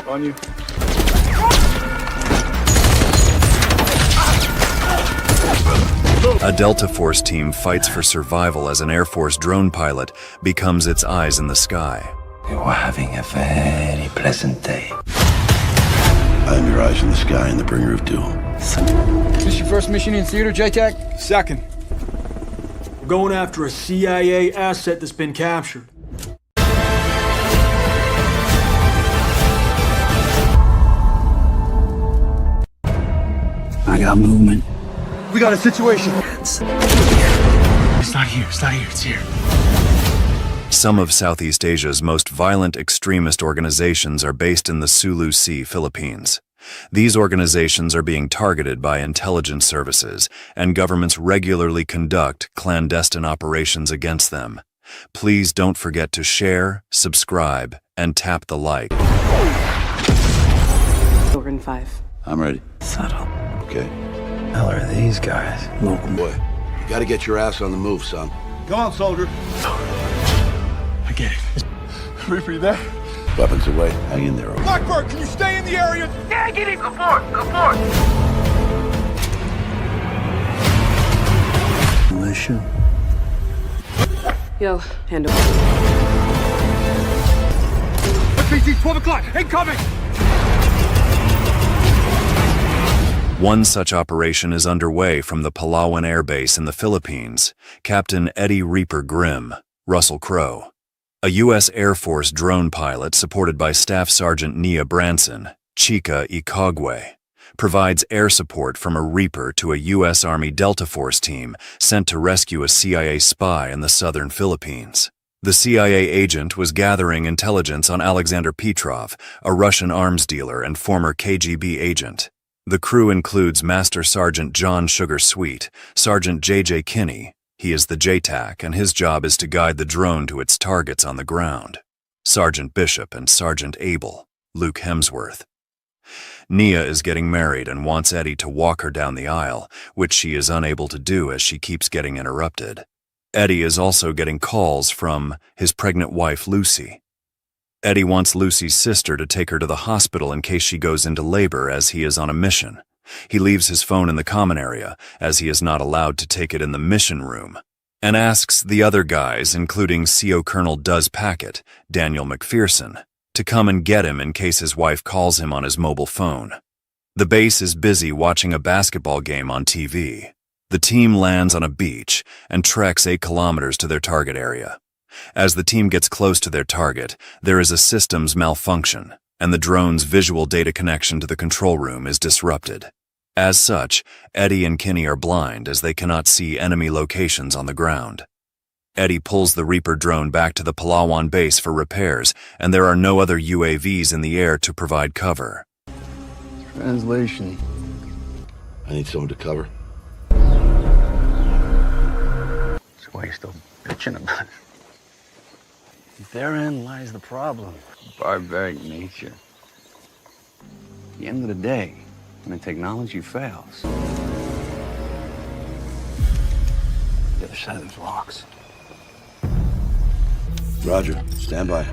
On you. A Delta Force team fights for survival as an Air Force drone pilot becomes its eyes in the sky. You are having a very pleasant day. I'm your eyes in the sky in the bringer of doom. Is this your first mission in theater, JTAC? Second. We're going after a CIA asset that's been captured. I got movement. We got a situation. It's not here, it's here. Some of Southeast Asia's most violent extremist organizations are based in the Sulu Sea, Philippines. These organizations are being targeted by intelligence services, and governments regularly conduct clandestine operations against them. Please don't forget to share, subscribe, and tap the like. Over in 5. I'm ready. Subtle. Okay. Hell are these guys? Local boy, you gotta get your ass on the move, son. Come on, soldier. I get it. Reaper, you there? Weapons away. Hang in there. Blackbird, can you stay in the area? Yeah, get him. Go for it. Go for it. Militia. Yo, hand over. FPG, 12 o'clock. Incoming! One such operation is underway from the Palawan Air Base in the Philippines. Captain Eddie Reaper Grimm, Russell Crowe, a U.S. Air Force drone pilot supported by Staff Sergeant Nia Branson, Chica Ikagwe, provides air support from a Reaper to a U.S. Army Delta Force team sent to rescue a CIA spy in the southern Philippines. The CIA agent was gathering intelligence on Alexander Petrov, a Russian arms dealer and former KGB agent. The crew includes Master Sergeant John Sugar Sweet, Sergeant J.J. Kinney. He is the JTAC, and his job is to guide the drone to its targets on the ground. Sergeant Bishop and Sergeant Abel, Luke Hemsworth. Nia is getting married and wants Eddie to walk her down the aisle, which she is unable to do as she keeps getting interrupted. Eddie is also getting calls from his pregnant wife, Lucy. Eddie wants Lucy's sister to take her to the hospital in case she goes into labor, as he is on a mission. He leaves his phone in the common area, as he is not allowed to take it in the mission room, and asks the other guys, including CO Colonel Duz Packett, Daniel McPherson, to come and get him in case his wife calls him on his mobile phone. The base is busy watching a basketball game on TV. The team lands on a beach and treks 8 kilometers to their target area. As the team gets close to their target, there is a systems malfunction, and the drone's visual data connection to the control room is disrupted. As such, Eddie and Kinney are blind as they cannot see enemy locations on the ground. Eddie pulls the Reaper drone back to the Palawan base for repairs, and there are no other UAVs in the air to provide cover. Translation. I need someone to cover. That's why you're still bitching about it. Therein lies the problem. Barbaric nature. At the end of the day, when technology fails, the other side of those rocks. Roger. Stand by.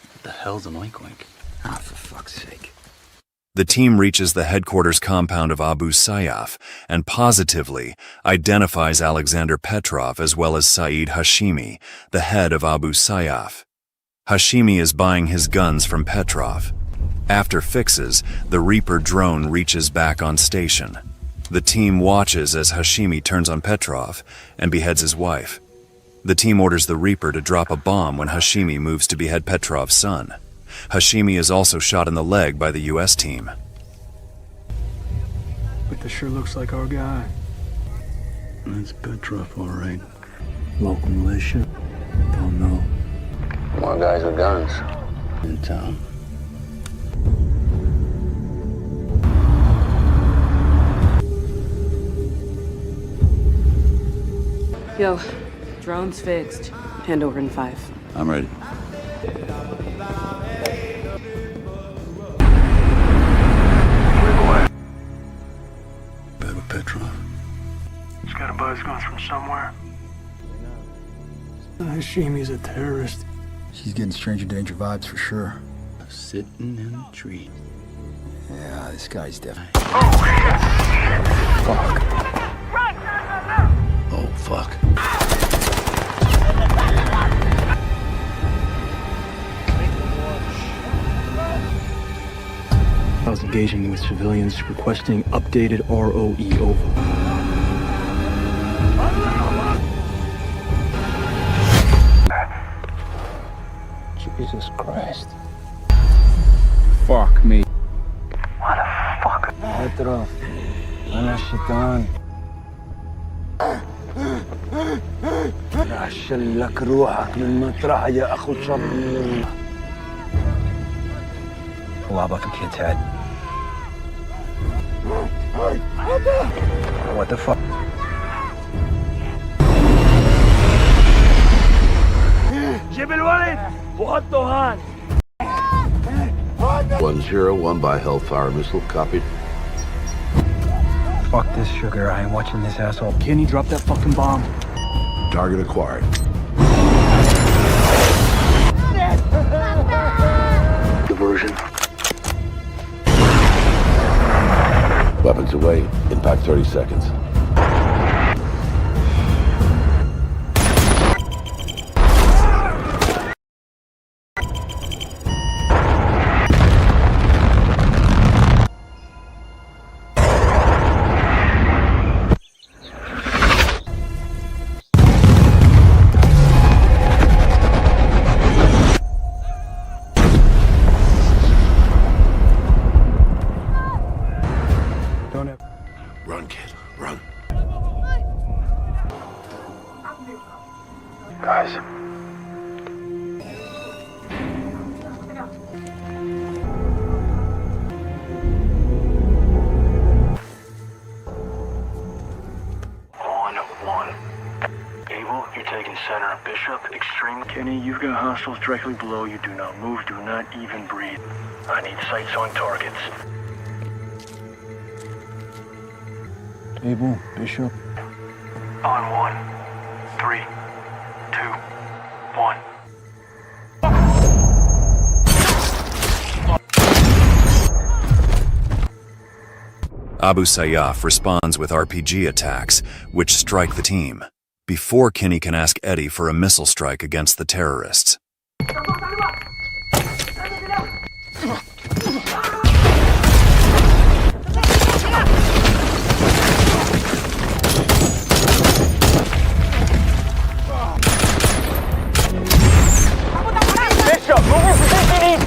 What the hell's an oink-oink? Ah, for fuck's sake. The team reaches the headquarters compound of Abu Sayyaf and positively identifies Alexander Petrov as well as Saeed Hashimi, the head of Abu Sayyaf. Hashimi is buying his guns from Petrov. After fixes, the Reaper drone reaches back on station. The team watches as Hashimi turns on Petrov and beheads his wife. The team orders the Reaper to drop a bomb when Hashimi moves to behead Petrov's son. Hashimi is also shot in the leg by the U.S. team. But this sure looks like our guy. That's Petrov, all right. Local militia? Don't know. More guys with guns. In town. Yo, drone's fixed. Hand over in 5. I'm ready. Bad with Petrov. buzz comes from somewhere. Hashimi's a terrorist. She's getting stranger danger vibes for sure. Sitting in a tree. Yeah, this guy's definitely. Oh, fuck. I was engaging with civilians requesting updated ROE over. Jesus Christ. Fuck me. What the fuck? اطرف انا الشيطان راح اشلك روحك من مطرح يا اخو شر الله بك كنت هاد What the fuck? جيب الولد وحطه هان. 101 by Hellfire missile, copied. Fuck this sugar, I ain't watching this asshole. Kenny, drop that fucking bomb. Target acquired. Diversion. Weapons away. Impact 30 seconds. Run, kid, run. Guys. Abel, you're taking center. Bishop, extreme. Kenny, you've got hostiles directly below you. Do not move, do not even breathe. I need sights on targets. Abel, Bishop. On 1, 3, 2, 1. Abu Sayyaf responds with RPG attacks, which strike the team, before Kenny can ask Eddie for a missile strike against the terrorists. Bishop, move your position!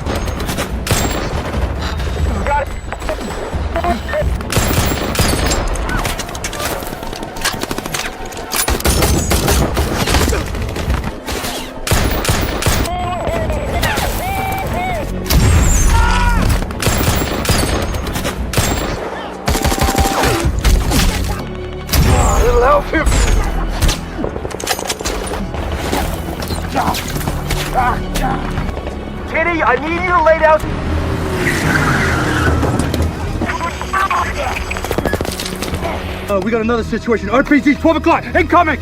Got it! It'll help you! Kitty, I need you to lay down. We got another situation. RPG 12 o'clock. Incoming!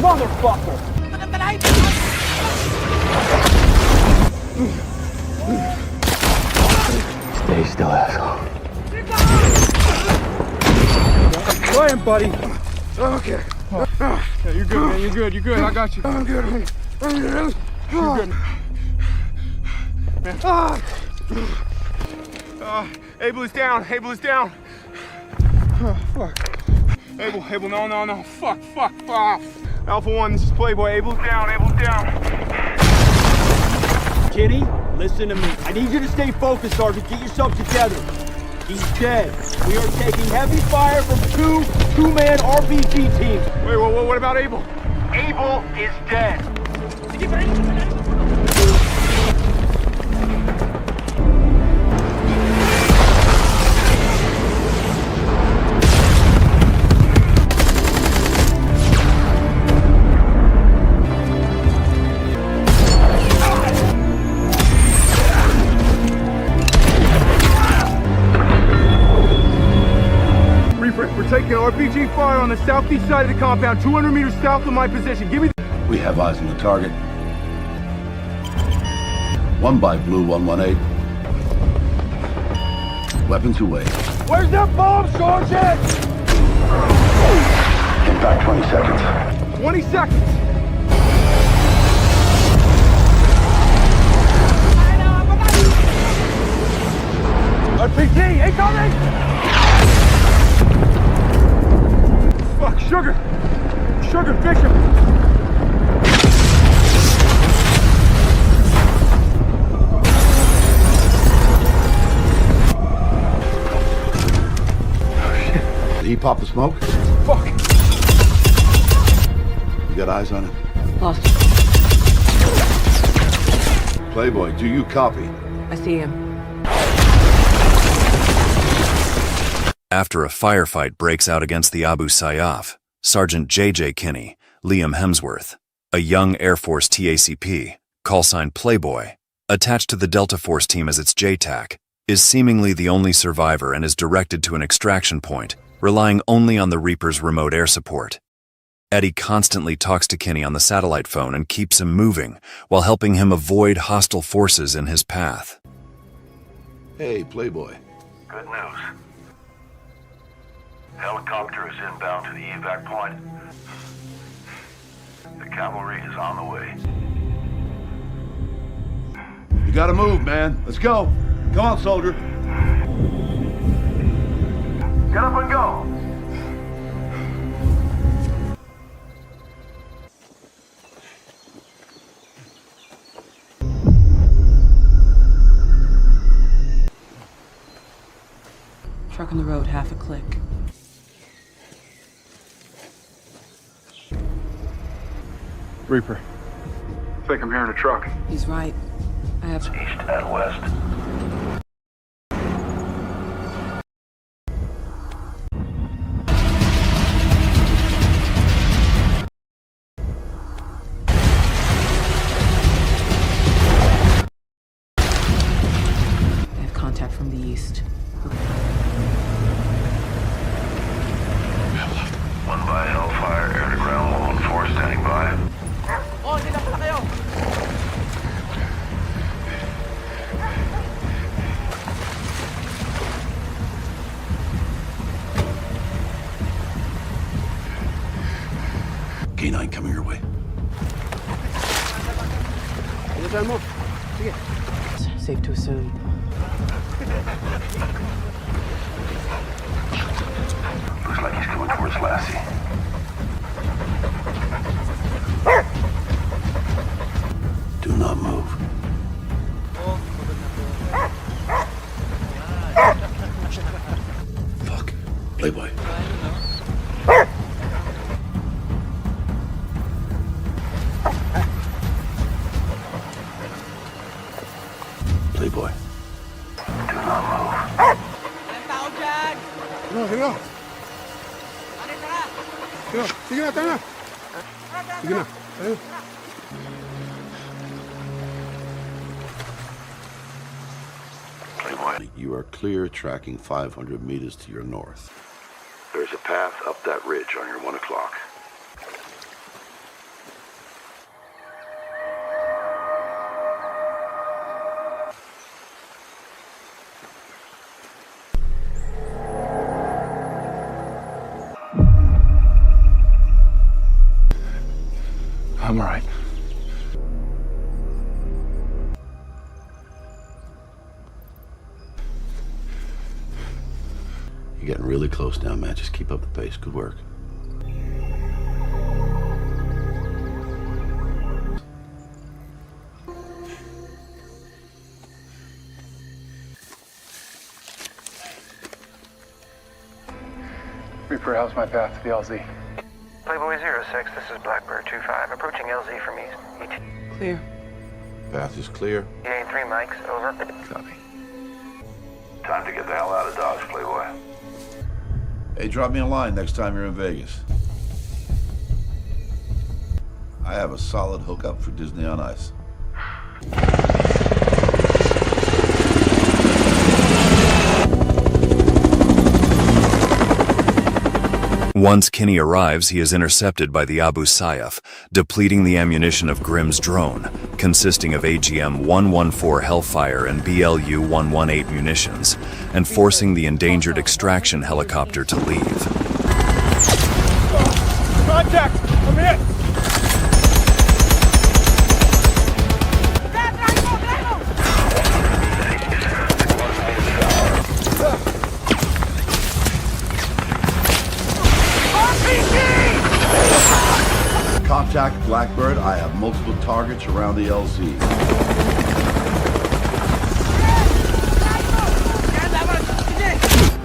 Motherfucker! Stay still, asshole. Try him, buddy. Okay. Yeah, you're good, man. You're good. You're good. I got you. I'm good. I'm good. You're good. Abel is down. Abel is down. Fuck. Abel, no. Fuck. Alpha 1, this is Playboy. Abel's down. Kitty, listen to me. I need you to stay focused, Sergeant. Get yourself together. He's dead. We are taking heavy fire from two-man RPG teams. Wait, what about Abel? Abel is dead. We're taking taking RPG fire on the southeast side of the compound, 200 meters south of my position. Give me the... We have eyes on the target. 1 by blue 118. Weapons away. Where's that bomb, Sergeant? Impact 20 seconds. 20 seconds. RPG, incoming! Fuck, Sugar! Sugar, Fisher! Did he pop the smoke? Fuck! You got eyes on him? Lost. Playboy, do you copy? I see him. After a firefight breaks out against the Abu Sayyaf, Sergeant J.J. Kinney, Liam Hemsworth, a young Air Force TACP, callsign Playboy, attached to the Delta Force team as its JTAC, is seemingly the only survivor and is directed to an extraction point, relying only on the Reaper's remote air support. Eddie constantly talks to Kinney on the satellite phone and keeps him moving while helping him avoid hostile forces in his path. Hey, Playboy. Good news. Helicopter is inbound to the evac point. The cavalry is on the way. You gotta move, man. Let's go. Come on, soldier. Get up and go! Truck on the road, half a click. Reaper. I think I'm hearing a truck. He's right. I have... East and west. I have contact from the east. 1 by Hellfire, air-to-ground, 114 standing by. K9 coming your way. Safe to assume. Looks like he's coming towards Lassie. Do not move. Fuck. Playboy. Playboy. Do not move. No, sige na. Sige na, tayo na. Sige na, tayo. Playboy. You are clear tracking 500 meters to your north. There's a path up that ridge on your 1 o'clock. I'm all right. You're getting really close now, man. Just keep up the pace. Good work. Reaper, how's my path to the LZ? Playboy 06, this is Blackbird 25, approaching LZ from east. Clear. Path is clear. Gain 3 mics, over. Copy. Time to get the hell out of Dodge, Playboy. Hey, drop me a line next time you're in Vegas. I have a solid hookup for Disney on Ice. Once Kinney arrives, he is intercepted by the Abu Sayyaf, depleting the ammunition of Grimm's drone, consisting of AGM-114 Hellfire and BLU-118 munitions, and forcing the endangered extraction helicopter to leave. Contact! I'm hit! Contact Blackbird. I have multiple targets around the LZ.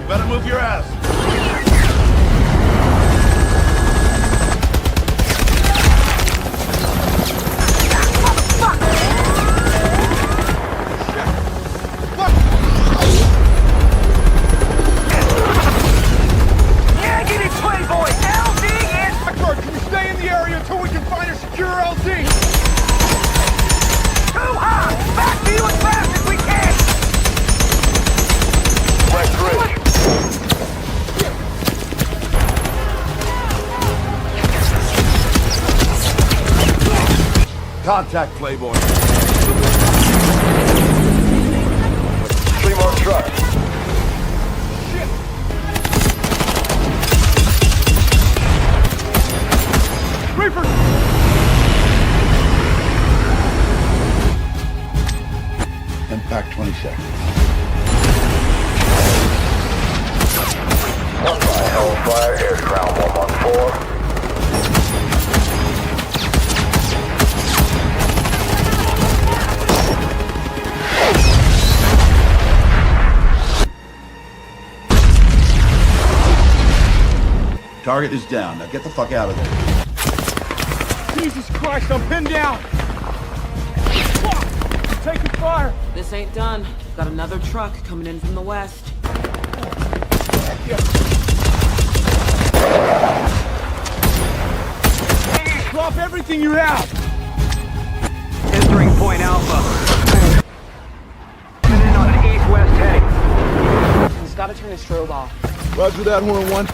Better move your ass. Contact Playboy. 3 more trucks. Shit! Reaper! Impact 20 seconds. Hellfire, airground 114. Target is down. Now get the fuck out of there. Jesus Christ, I'm pinned down! Fuck! I'm taking fire! This ain't done. Got another truck coming in from the west. Drop everything you have! Entering point Alpha. And in on an east-west heading. He's gotta turn his strobe off. Roger that, Horn 1.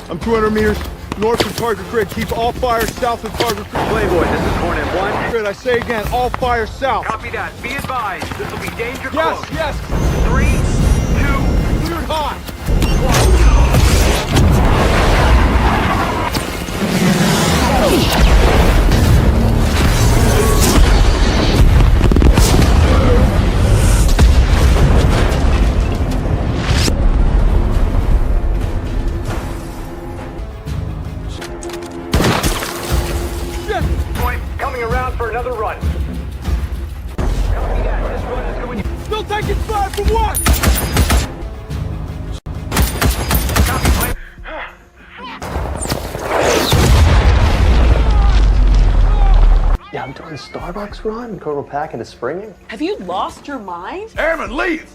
I'm 200 meters north of target grid. Keep all fire south of target grid. Playboy, this is Hornet 1. Grid, I say again, all fire south. Copy that. Be advised. This will be danger Yes, close. yes. 3, 2, Cleared hot. Point coming around for another run. Copy that. This run is going. Still taking fire from what? Copy, Blake. Yeah, I'm doing a Starbucks run, Colonel Packet is springing. Have you lost your mind? Airman, leave!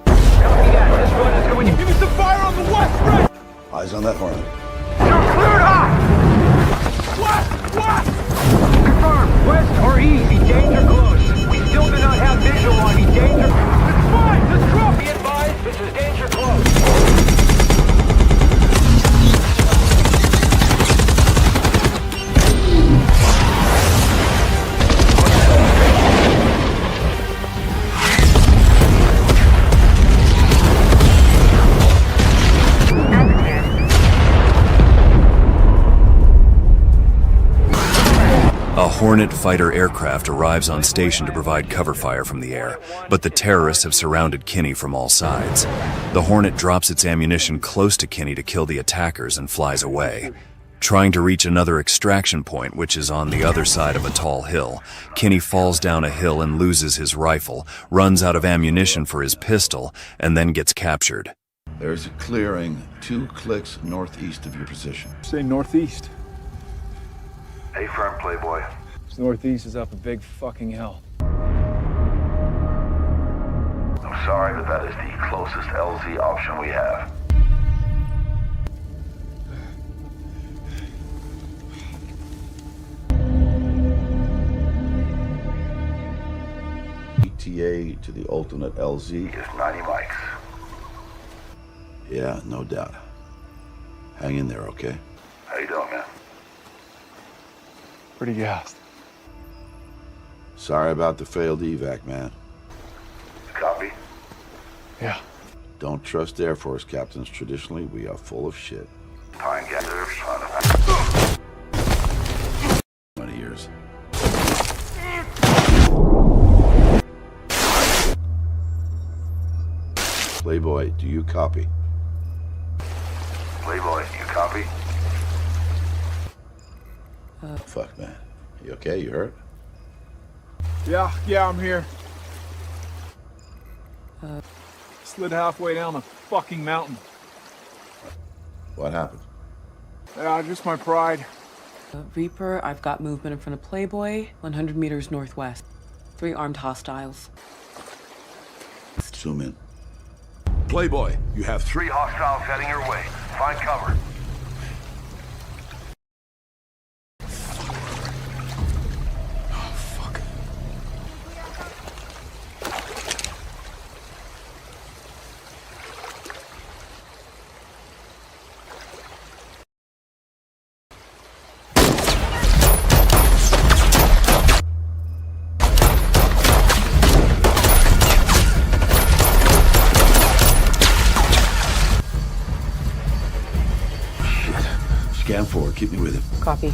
Copy that. This run is going. Give me some fire on the west, right? Eyes on that Hornet. You're cleared hot. West, west! Confirm. West or east. Be danger close. We still do not have visual on the danger. It's fine, just drop! Be advised. This is danger close. A Hornet fighter aircraft arrives on station to provide cover fire from the air, but the terrorists have surrounded Kinney from all sides. The Hornet drops its ammunition close to Kinney to kill the attackers and flies away. Trying to reach another extraction point, which is on the other side of a tall hill, Kinney falls down a hill and loses his rifle, runs out of ammunition for his pistol, and then gets captured. There's a clearing 2 clicks northeast of your position. Say northeast. A firm, Playboy. This northeast is up a big fucking hill. I'm sorry, but that is the closest LZ option we have. ETA to the alternate LZ. Is 90 mics. Yeah, no doubt. Hang in there, okay? How you doing, man? Pretty gassed. Sorry about the failed evac, man. Copy? Yeah. Don't trust Air Force captains. Traditionally, we are full of shit. Pine Gander, son of Many years. Playboy, do you copy? Playboy, you copy? Fuck, man. You okay? You hurt? Yeah, I'm here. Slid halfway down the fucking mountain. What happened? Yeah, just my pride. Reaper, I've got movement in front of Playboy, 100 meters northwest. 3 armed hostiles. Zoom in. Playboy, you have 3 hostiles heading your way. Find cover. Scan forward. Keep me with him. Copy.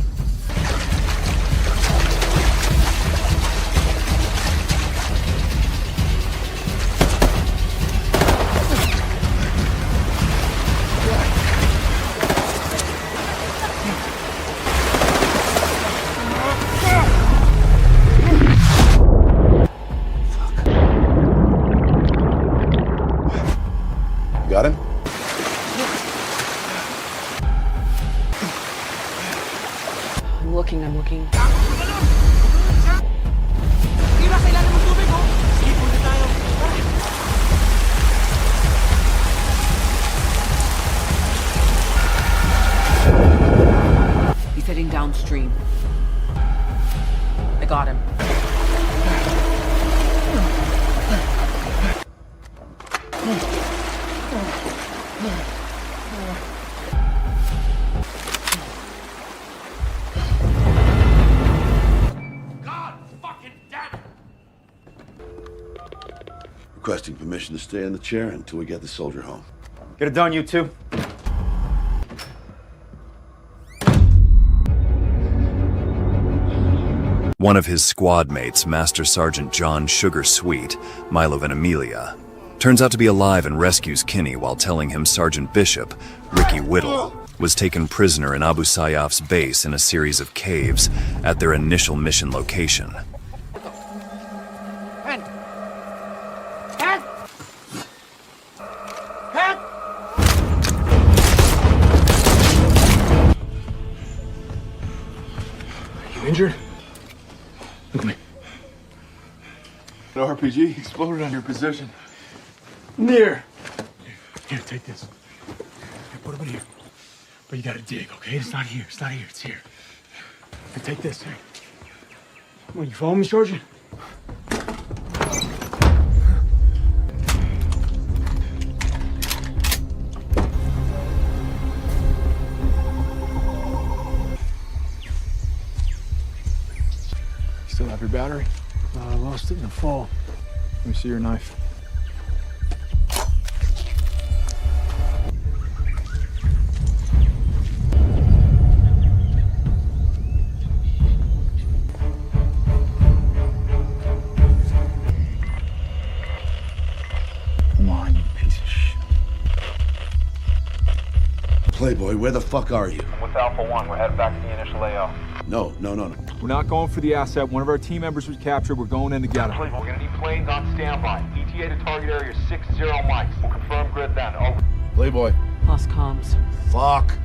Got him? I'm looking. He's heading downstream. I got him. Requesting permission to stay in the chair until we get the soldier home. Get it done, you two. One of his squad mates, Master Sergeant John Sugar Sweet, Milo Venimilia, turns out to be alive and rescues Kinney while telling him Sergeant Bishop, Ricky Whittle, was taken prisoner in Abu Sayyaf's base in a series of caves at their initial mission location. Injured? Look at me. The RPG exploded on your position. Near. Here, take this. Here, put it in here. But you gotta dig, okay? It's not here. It's not here. It's here. Here, take this. Here. Come on, you follow me, Sergeant? Still have your battery? I lost it in the fall. Let me see your knife. Come on, you piece of shit. Playboy, where the fuck are you? I'm with Alpha 1. We're headed back to the initial layoff. No. We're not going for the asset. One of our team members was captured. We're going in together. We're gonna need planes on standby. ETA to target area 60 mics. We'll confirm grid then. Over. Playboy. Lost comms. Fuck.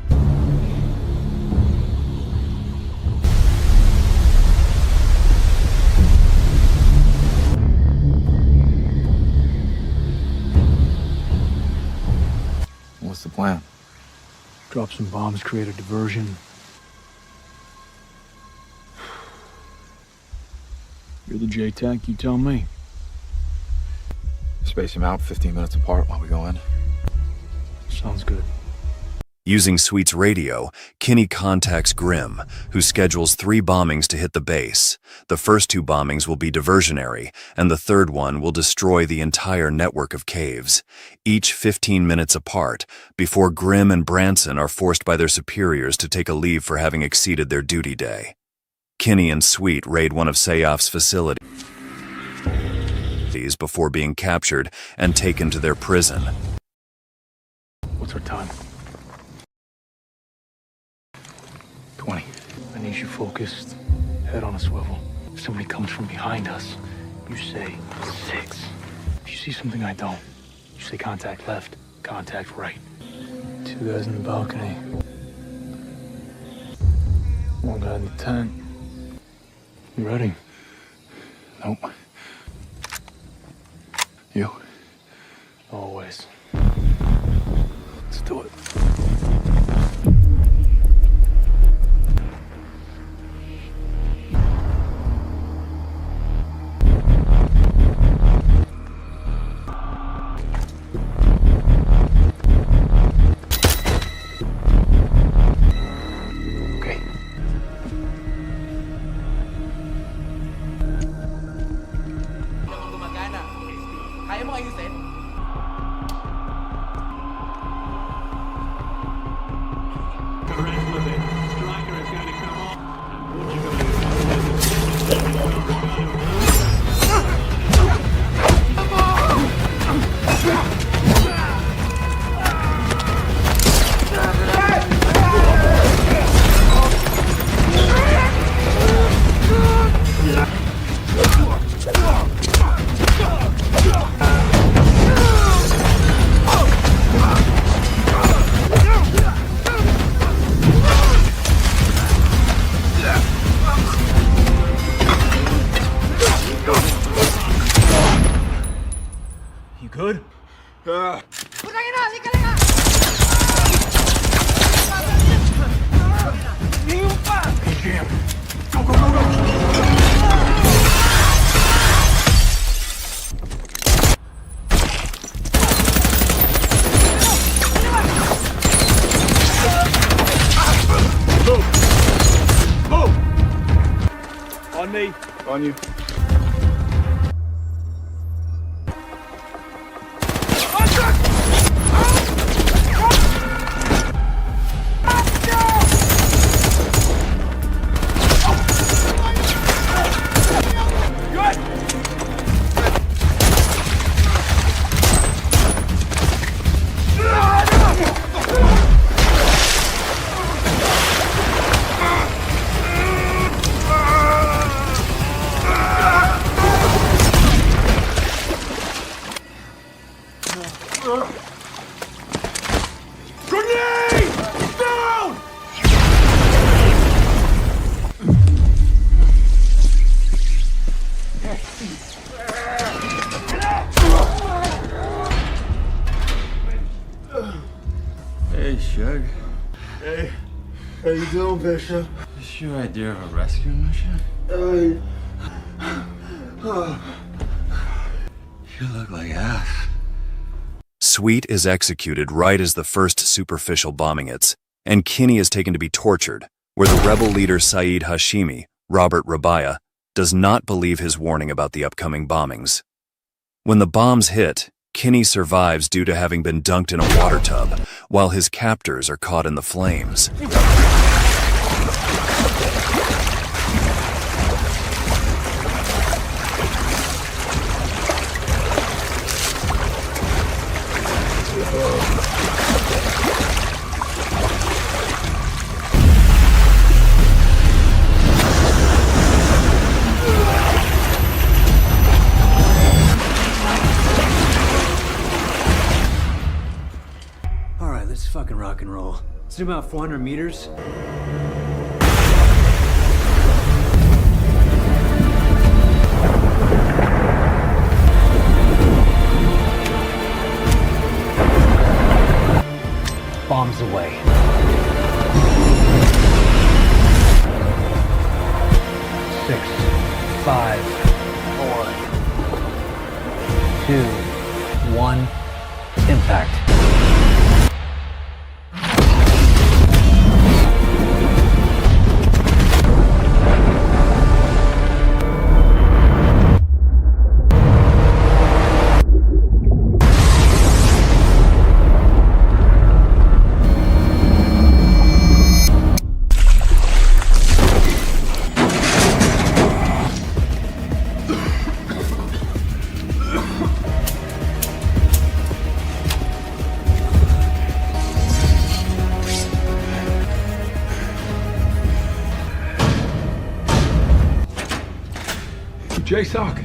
What's the plan? Drop some bombs, create a diversion. You're the J-Tech, you tell me. Space them out 15 minutes apart while we go in. Sounds good. Using Sweet's radio, Kinney contacts Grimm, who schedules 3 bombings to hit the base. The first 2 bombings will be diversionary, and the third one will destroy the entire network of caves, each 15 minutes apart, before Grimm and Branson are forced by their superiors to take a leave for having exceeded their duty day. Kinney and Sweet raid one of Sayaf's facilities before being captured and taken to their prison. What's our time? 20. I need you focused, head on a swivel. If somebody comes from behind us, you say 6. If you see something I don't, you say contact left, contact right. 2 guys in the balcony. 1 guy in the tent. You ready? Nope. You? Always. Let's do it. Good? Jam. Go, go, go, go! On me. On you. Hey, Shug. Hey, how you doing, Bishop? You sure idea of a rescue mission? You look like ass. Sweet is executed right as the first superficial bombing hits, and Kinney is taken to be tortured, where the rebel leader Saeed Hashimi, Robert Rabaya, does not believe his warning about the upcoming bombings. When the bombs hit, Kinney survives due to having been dunked in a water tub, while his captors are caught in the flames. Let's fucking rock and roll. Let's do about 400 meters. Bombs away. 6, 5, 4, 2, 1, impact. J-Sock.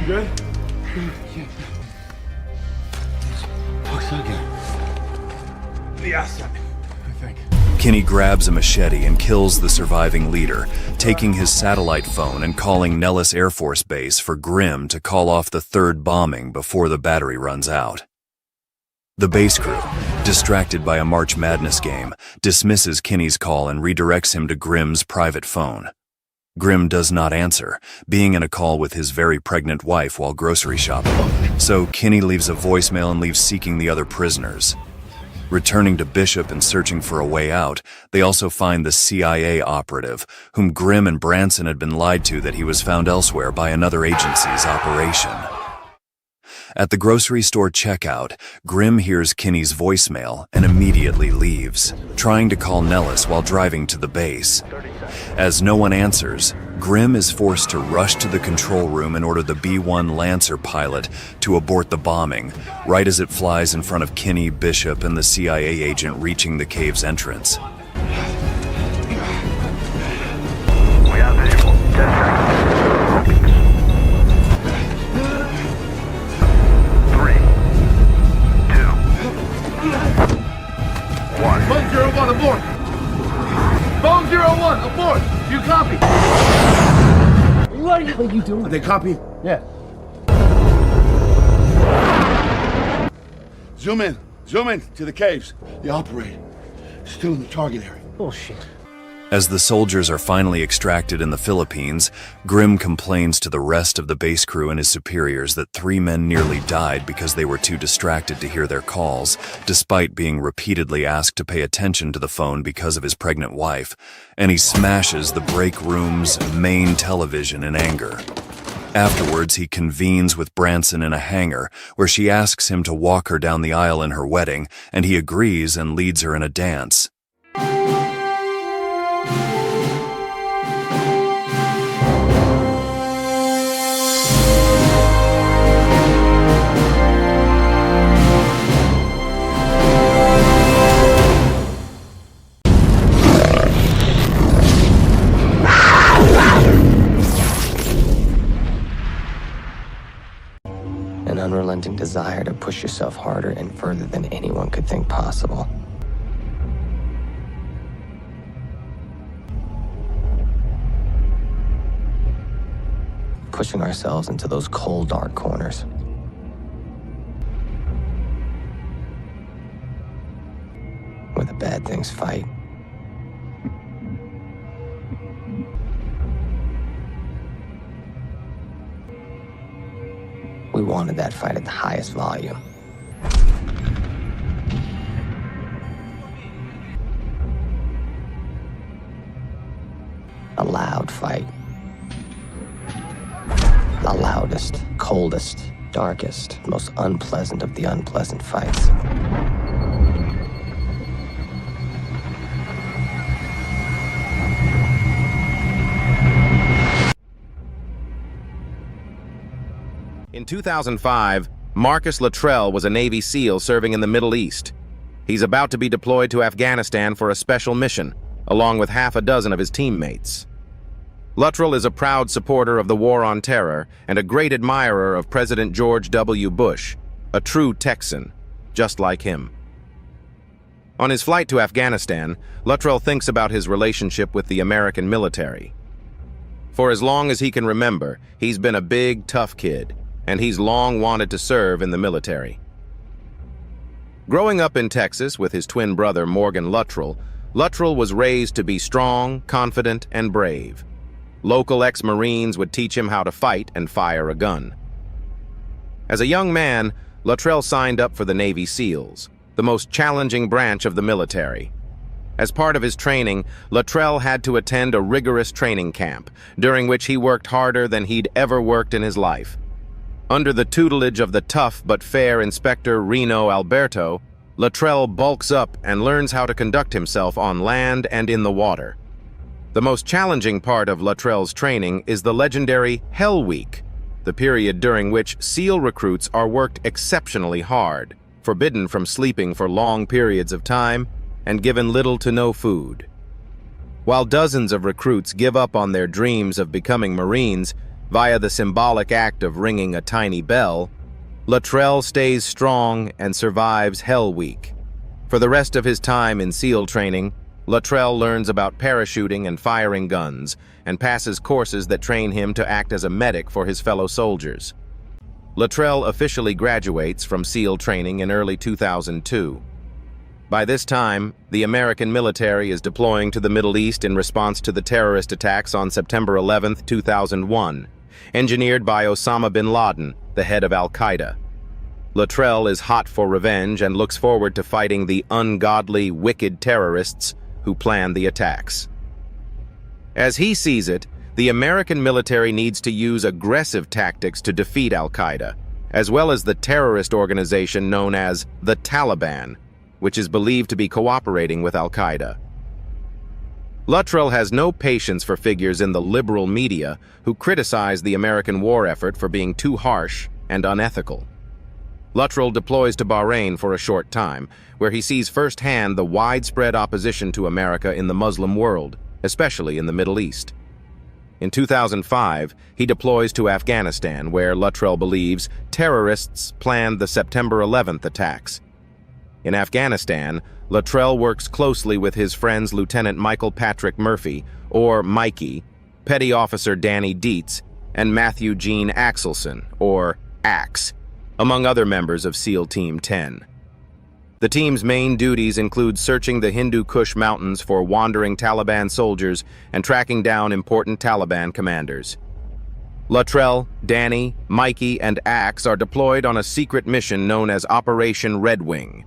Good? Looks so good. Yes, I think. Kinney grabs a machete and kills the surviving leader, taking his satellite phone and calling Nellis Air Force Base for Grimm to call off the third bombing before the battery runs out. The base crew, distracted by a March Madness game, dismisses Kinney's call and redirects him to Grimm's private phone. Grimm does not answer, being in a call with his very pregnant wife while grocery shopping, so Kinney leaves a voicemail and leaves seeking the other prisoners. Returning to Bishop and searching for a way out, they also find the CIA operative, whom Grimm and Branson had been lied to that he was found elsewhere by another agency's operation. At the grocery store checkout, Grimm hears Kinney's voicemail and immediately leaves, trying to call Nellis while driving to the base. As no one answers, Grimm is forced to rush to the control room and order the B-1 Lancer pilot to abort the bombing, right as it flies in front of Kinney, Bishop, and the CIA agent reaching the cave's entrance. We have visual. 10 seconds. 3, 2, 1. Phone 01 aboard! Phone 01 aboard! Do you copy? What the hell are you doing? They copy? Yeah. Zoom in to the caves. The operator still in the target area. Bullshit. As the soldiers are finally extracted in the Philippines, Grimm complains to the rest of the base crew and his superiors that 3 men nearly died because they were too distracted to hear their calls, despite being repeatedly asked to pay attention to the phone because of his pregnant wife, and he smashes the break room's main television in anger. Afterwards, he convenes with Branson in a hangar, where she asks him to walk her down the aisle in her wedding, and he agrees and leads her in a dance. An unrelenting desire to push yourself harder and further than anyone could think possible. Pushing ourselves into those cold, dark corners. Where the bad things fight. We wanted that fight at the highest volume. A loud fight. The loudest, coldest, darkest, most unpleasant of the unpleasant fights. In 2005, Marcus Luttrell was a Navy SEAL serving in the Middle East. He's about to be deployed to Afghanistan for a special mission, along with half a dozen of his teammates. Luttrell is a proud supporter of the War on Terror and a great admirer of President George W. Bush, a true Texan, just like him. On his flight to Afghanistan, Luttrell thinks about his relationship with the American military. For as long as he can remember, he's been a big, tough kid, and he's long wanted to serve in the military. Growing up in Texas with his twin brother Morgan Luttrell, Luttrell was raised to be strong, confident, and brave. Local ex-Marines would teach him how to fight and fire a gun. As a young man, Luttrell signed up for the Navy SEALs, the most challenging branch of the military. As part of his training, Luttrell had to attend a rigorous training camp, during which he worked harder than he'd ever worked in his life. Under the tutelage of the tough but fair Inspector Reno Alberto, Luttrell bulks up and learns how to conduct himself on land and in the water. The most challenging part of Luttrell's training is the legendary Hell Week, the period during which SEAL recruits are worked exceptionally hard, forbidden from sleeping for long periods of time, and given little to no food. While dozens of recruits give up on their dreams of becoming Marines via the symbolic act of ringing a tiny bell, Luttrell stays strong and survives Hell Week. For the rest of his time in SEAL training, Luttrell learns about parachuting and firing guns, and passes courses that train him to act as a medic for his fellow soldiers. Luttrell officially graduates from SEAL training in early 2002. By this time, the American military is deploying to the Middle East in response to the terrorist attacks on September 11, 2001, engineered by Osama bin Laden, the head of Al-Qaeda. Luttrell is hot for revenge and looks forward to fighting the ungodly, wicked terrorists who planned the attacks. As he sees it, the American military needs to use aggressive tactics to defeat Al-Qaeda, as well as the terrorist organization known as the Taliban, which is believed to be cooperating with Al-Qaeda. Luttrell has no patience for figures in the liberal media who criticize the American war effort for being too harsh and unethical. Luttrell deploys to Bahrain for a short time, where he sees firsthand the widespread opposition to America in the Muslim world, especially in the Middle East. In 2005, he deploys to Afghanistan, where Luttrell believes terrorists planned the September 11th attacks. In Afghanistan, Luttrell works closely with his friends Lieutenant Michael Patrick Murphy, or Mikey, Petty Officer Danny Dietz, and Matthew Gene Axelson, or Axe, among other members of SEAL Team 10. The team's main duties include searching the Hindu Kush Mountains for wandering Taliban soldiers and tracking down important Taliban commanders. Luttrell, Danny, Mikey, and Axe are deployed on a secret mission known as Operation Red Wing.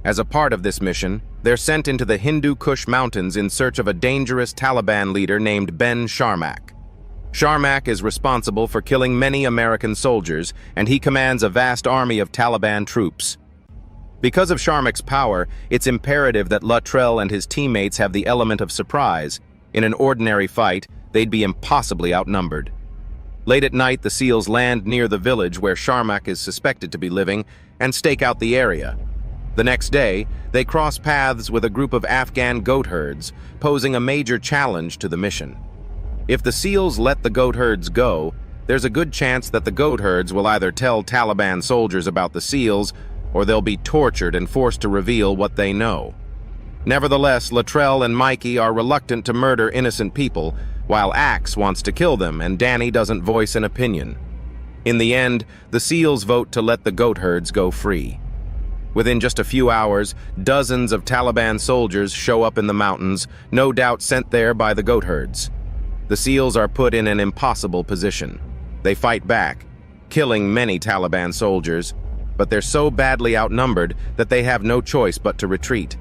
As a part of this mission, they're sent into the Hindu Kush Mountains in search of a dangerous Taliban leader named Ben Sharmak. Sharmak is responsible for killing many American soldiers, and he commands a vast army of Taliban troops. Because of Sharmak's power, it's imperative that Luttrell and his teammates have the element of surprise. In an ordinary fight, they'd be impossibly outnumbered. Late at night, the SEALs land near the village where Sharmak is suspected to be living and stake out the area. The next day, they cross paths with a group of Afghan goat herds, posing a major challenge to the mission. If the SEALs let the goat herds go, there's a good chance that the goat herds will either tell Taliban soldiers about the SEALs, or they'll be tortured and forced to reveal what they know. Nevertheless, Luttrell and Mikey are reluctant to murder innocent people, while Axe wants to kill them and Danny doesn't voice an opinion. In the end, the SEALs vote to let the goat herds go free. Within just a few hours, dozens of Taliban soldiers show up in the mountains, no doubt sent there by the goat herds. The SEALs are put in an impossible position. They fight back, killing many Taliban soldiers, but they're so badly outnumbered that they have no choice but to retreat.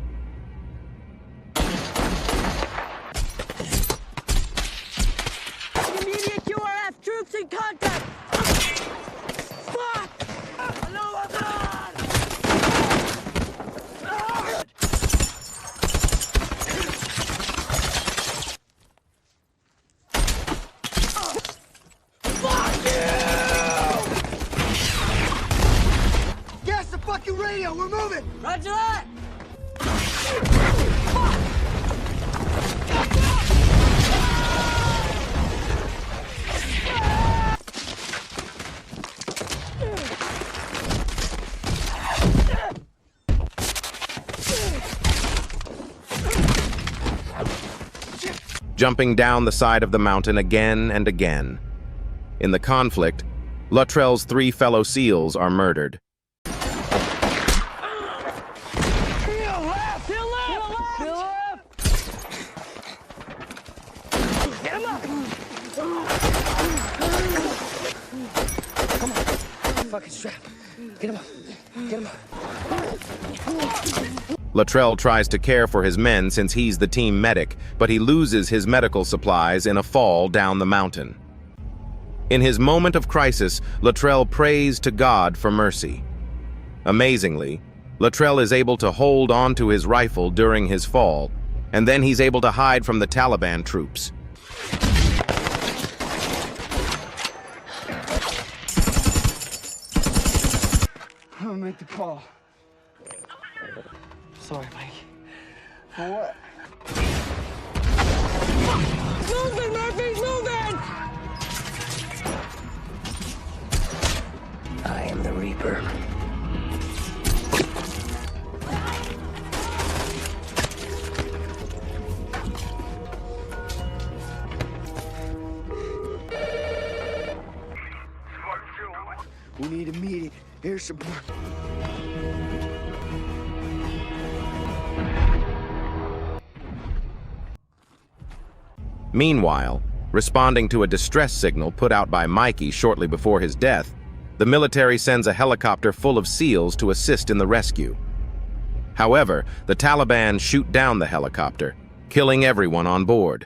Immediate URF troops in contact! Fuck! Fucking radio, we're moving! Roger that! Jumping down the side of the mountain again and again. In the conflict, Luttrell's 3 fellow SEALs are murdered. Get him up! Come on. Fucking strap. Get him up. Get him up. Luttrell tries to care for his men since he's the team medic, but he loses his medical supplies in a fall down the mountain. In his moment of crisis, Luttrell prays to God for mercy. Amazingly, Luttrell is able to hold on to his rifle during his fall, and then he's able to hide from the Taliban troops. I'm gonna make the call. Sorry, Mike. For what? Moving, Murphy! Moving! I am the Reaper. We need immediate air support. Meanwhile, responding to a distress signal put out by Mikey shortly before his death, the military sends a helicopter full of SEALs to assist in the rescue. However, the Taliban shoot down the helicopter, killing everyone on board.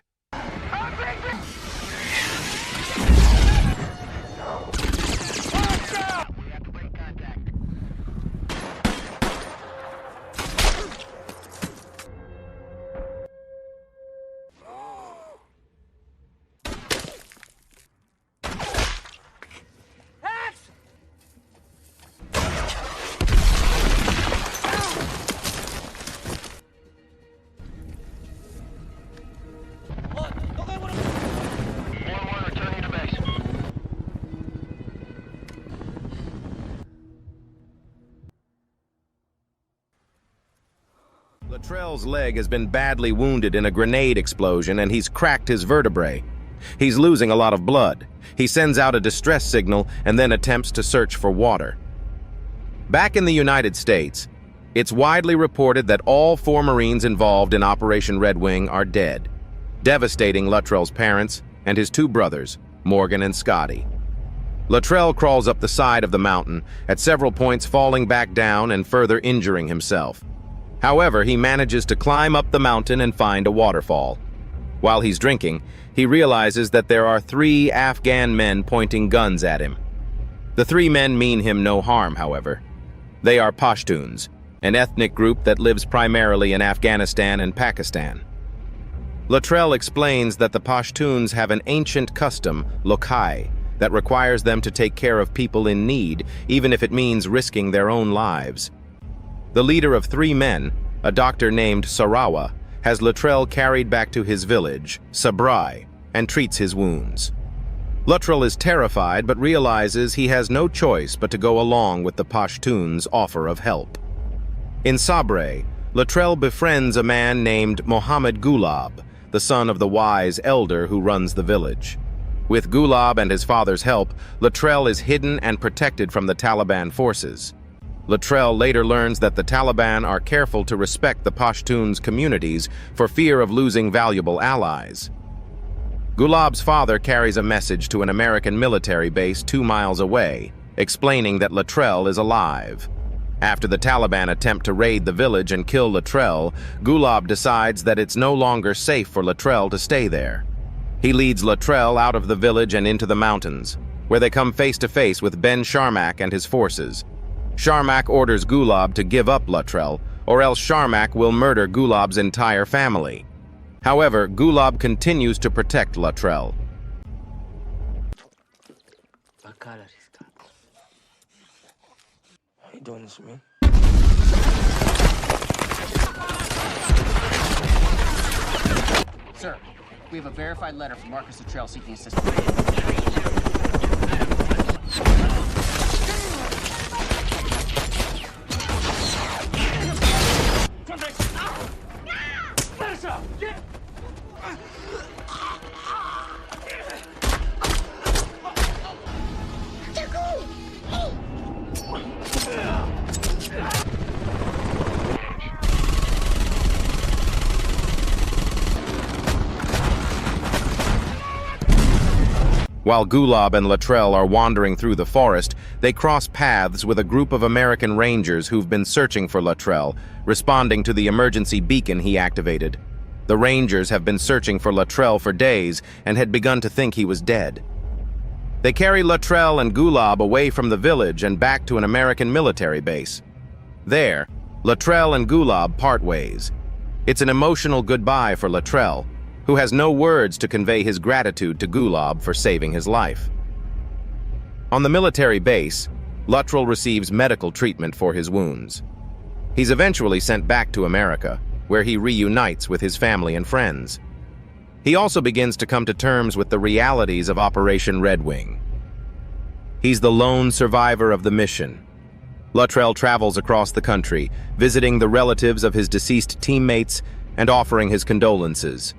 Luttrell's leg has been badly wounded in a grenade explosion and he's cracked his vertebrae. He's losing a lot of blood. He sends out a distress signal and then attempts to search for water. Back in the United States, it's widely reported that all 4 Marines involved in Operation Red Wing are dead, devastating Luttrell's parents and his 2 brothers, Morgan and Scotty. Luttrell crawls up the side of the mountain, at several points falling back down and further injuring himself. However, he manages to climb up the mountain and find a waterfall. While he's drinking, he realizes that there are 3 Afghan men pointing guns at him. The 3 men mean him no harm, however. They are Pashtuns, an ethnic group that lives primarily in Afghanistan and Pakistan. Luttrell explains that the Pashtuns have an ancient custom, lokai, that requires them to take care of people in need, even if it means risking their own lives. The leader of 3 men, a doctor named Sarawa, has Luttrell carried back to his village, Sabrai, and treats his wounds. Luttrell is terrified but realizes he has no choice but to go along with the Pashtuns' offer of help. In Sabrai, Luttrell befriends a man named Mohammed Gulab, the son of the wise elder who runs the village. With Gulab and his father's help, Luttrell is hidden and protected from the Taliban forces. Luttrell later learns that the Taliban are careful to respect the Pashtuns' communities for fear of losing valuable allies. Gulab's father carries a message to an American military base 2 miles away, explaining that Luttrell is alive. After the Taliban attempt to raid the village and kill Luttrell, Gulab decides that it's no longer safe for Luttrell to stay there. He leads Luttrell out of the village and into the mountains, where they come face to face with Ben Sharmak and his forces. Sharmak orders Gulab to give up Luttrell, or else Sharmak will murder Gulab's entire family. However, Gulab continues to protect Luttrell. Why are you doing this to me? Sir, we have a verified letter from Marcus Luttrell seeking assistance. While Gulab and Luttrell are wandering through the forest, they cross paths with a group of American Rangers who've been searching for Luttrell, responding to the emergency beacon he activated. The Rangers have been searching for Luttrell for days and had begun to think he was dead. They carry Luttrell and Gulab away from the village and back to an American military base. There, Luttrell and Gulab part ways. It's an emotional goodbye for Luttrell, who has no words to convey his gratitude to Gulab for saving his life. On the military base, Luttrell receives medical treatment for his wounds. He's eventually sent back to America, where he reunites with his family and friends. He also begins to come to terms with the realities of Operation Red Wing. He's the lone survivor of the mission. Luttrell travels across the country, visiting the relatives of his deceased teammates and offering his condolences.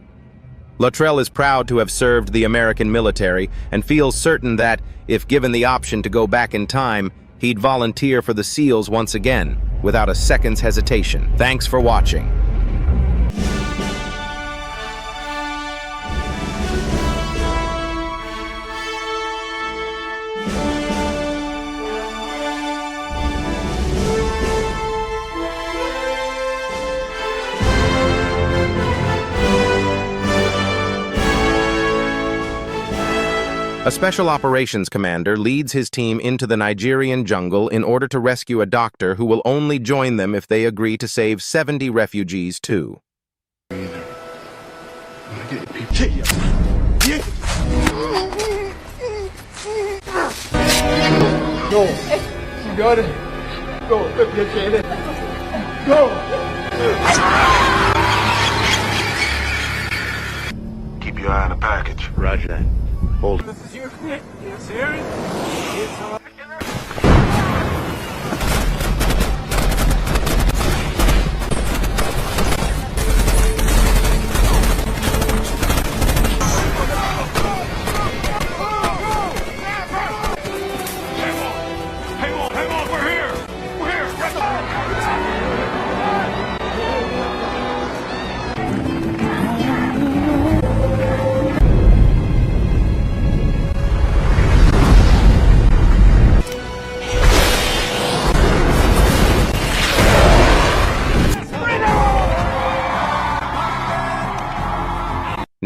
Luttrell is proud to have served the American military and feels certain that, if given the option to go back in time, he'd volunteer for the SEALs once again, without a second's hesitation. Thanks for watching. A special operations commander leads his team into the Nigerian jungle in order to rescue a doctor who will only join them if they agree to save 70 refugees too. Go. You got it. Go. Go. Keep your eye on the package. Roger that. Hold it. This is you. You serious?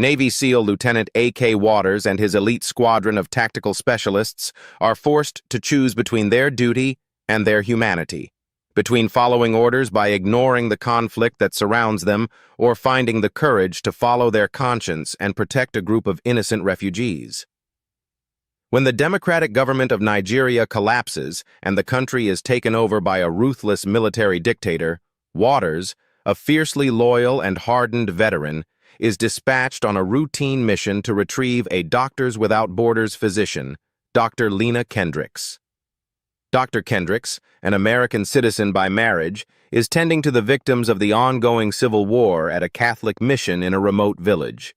Navy SEAL Lieutenant A.K. Waters and his elite squadron of tactical specialists are forced to choose between their duty and their humanity, between following orders by ignoring the conflict that surrounds them or finding the courage to follow their conscience and protect a group of innocent refugees. When the democratic government of Nigeria collapses and the country is taken over by a ruthless military dictator, Waters, a fiercely loyal and hardened veteran, is dispatched on a routine mission to retrieve a Doctors Without Borders physician, Dr. Lena Kendricks. Dr. Kendricks, an American citizen by marriage, is tending to the victims of the ongoing civil war at a Catholic mission in a remote village.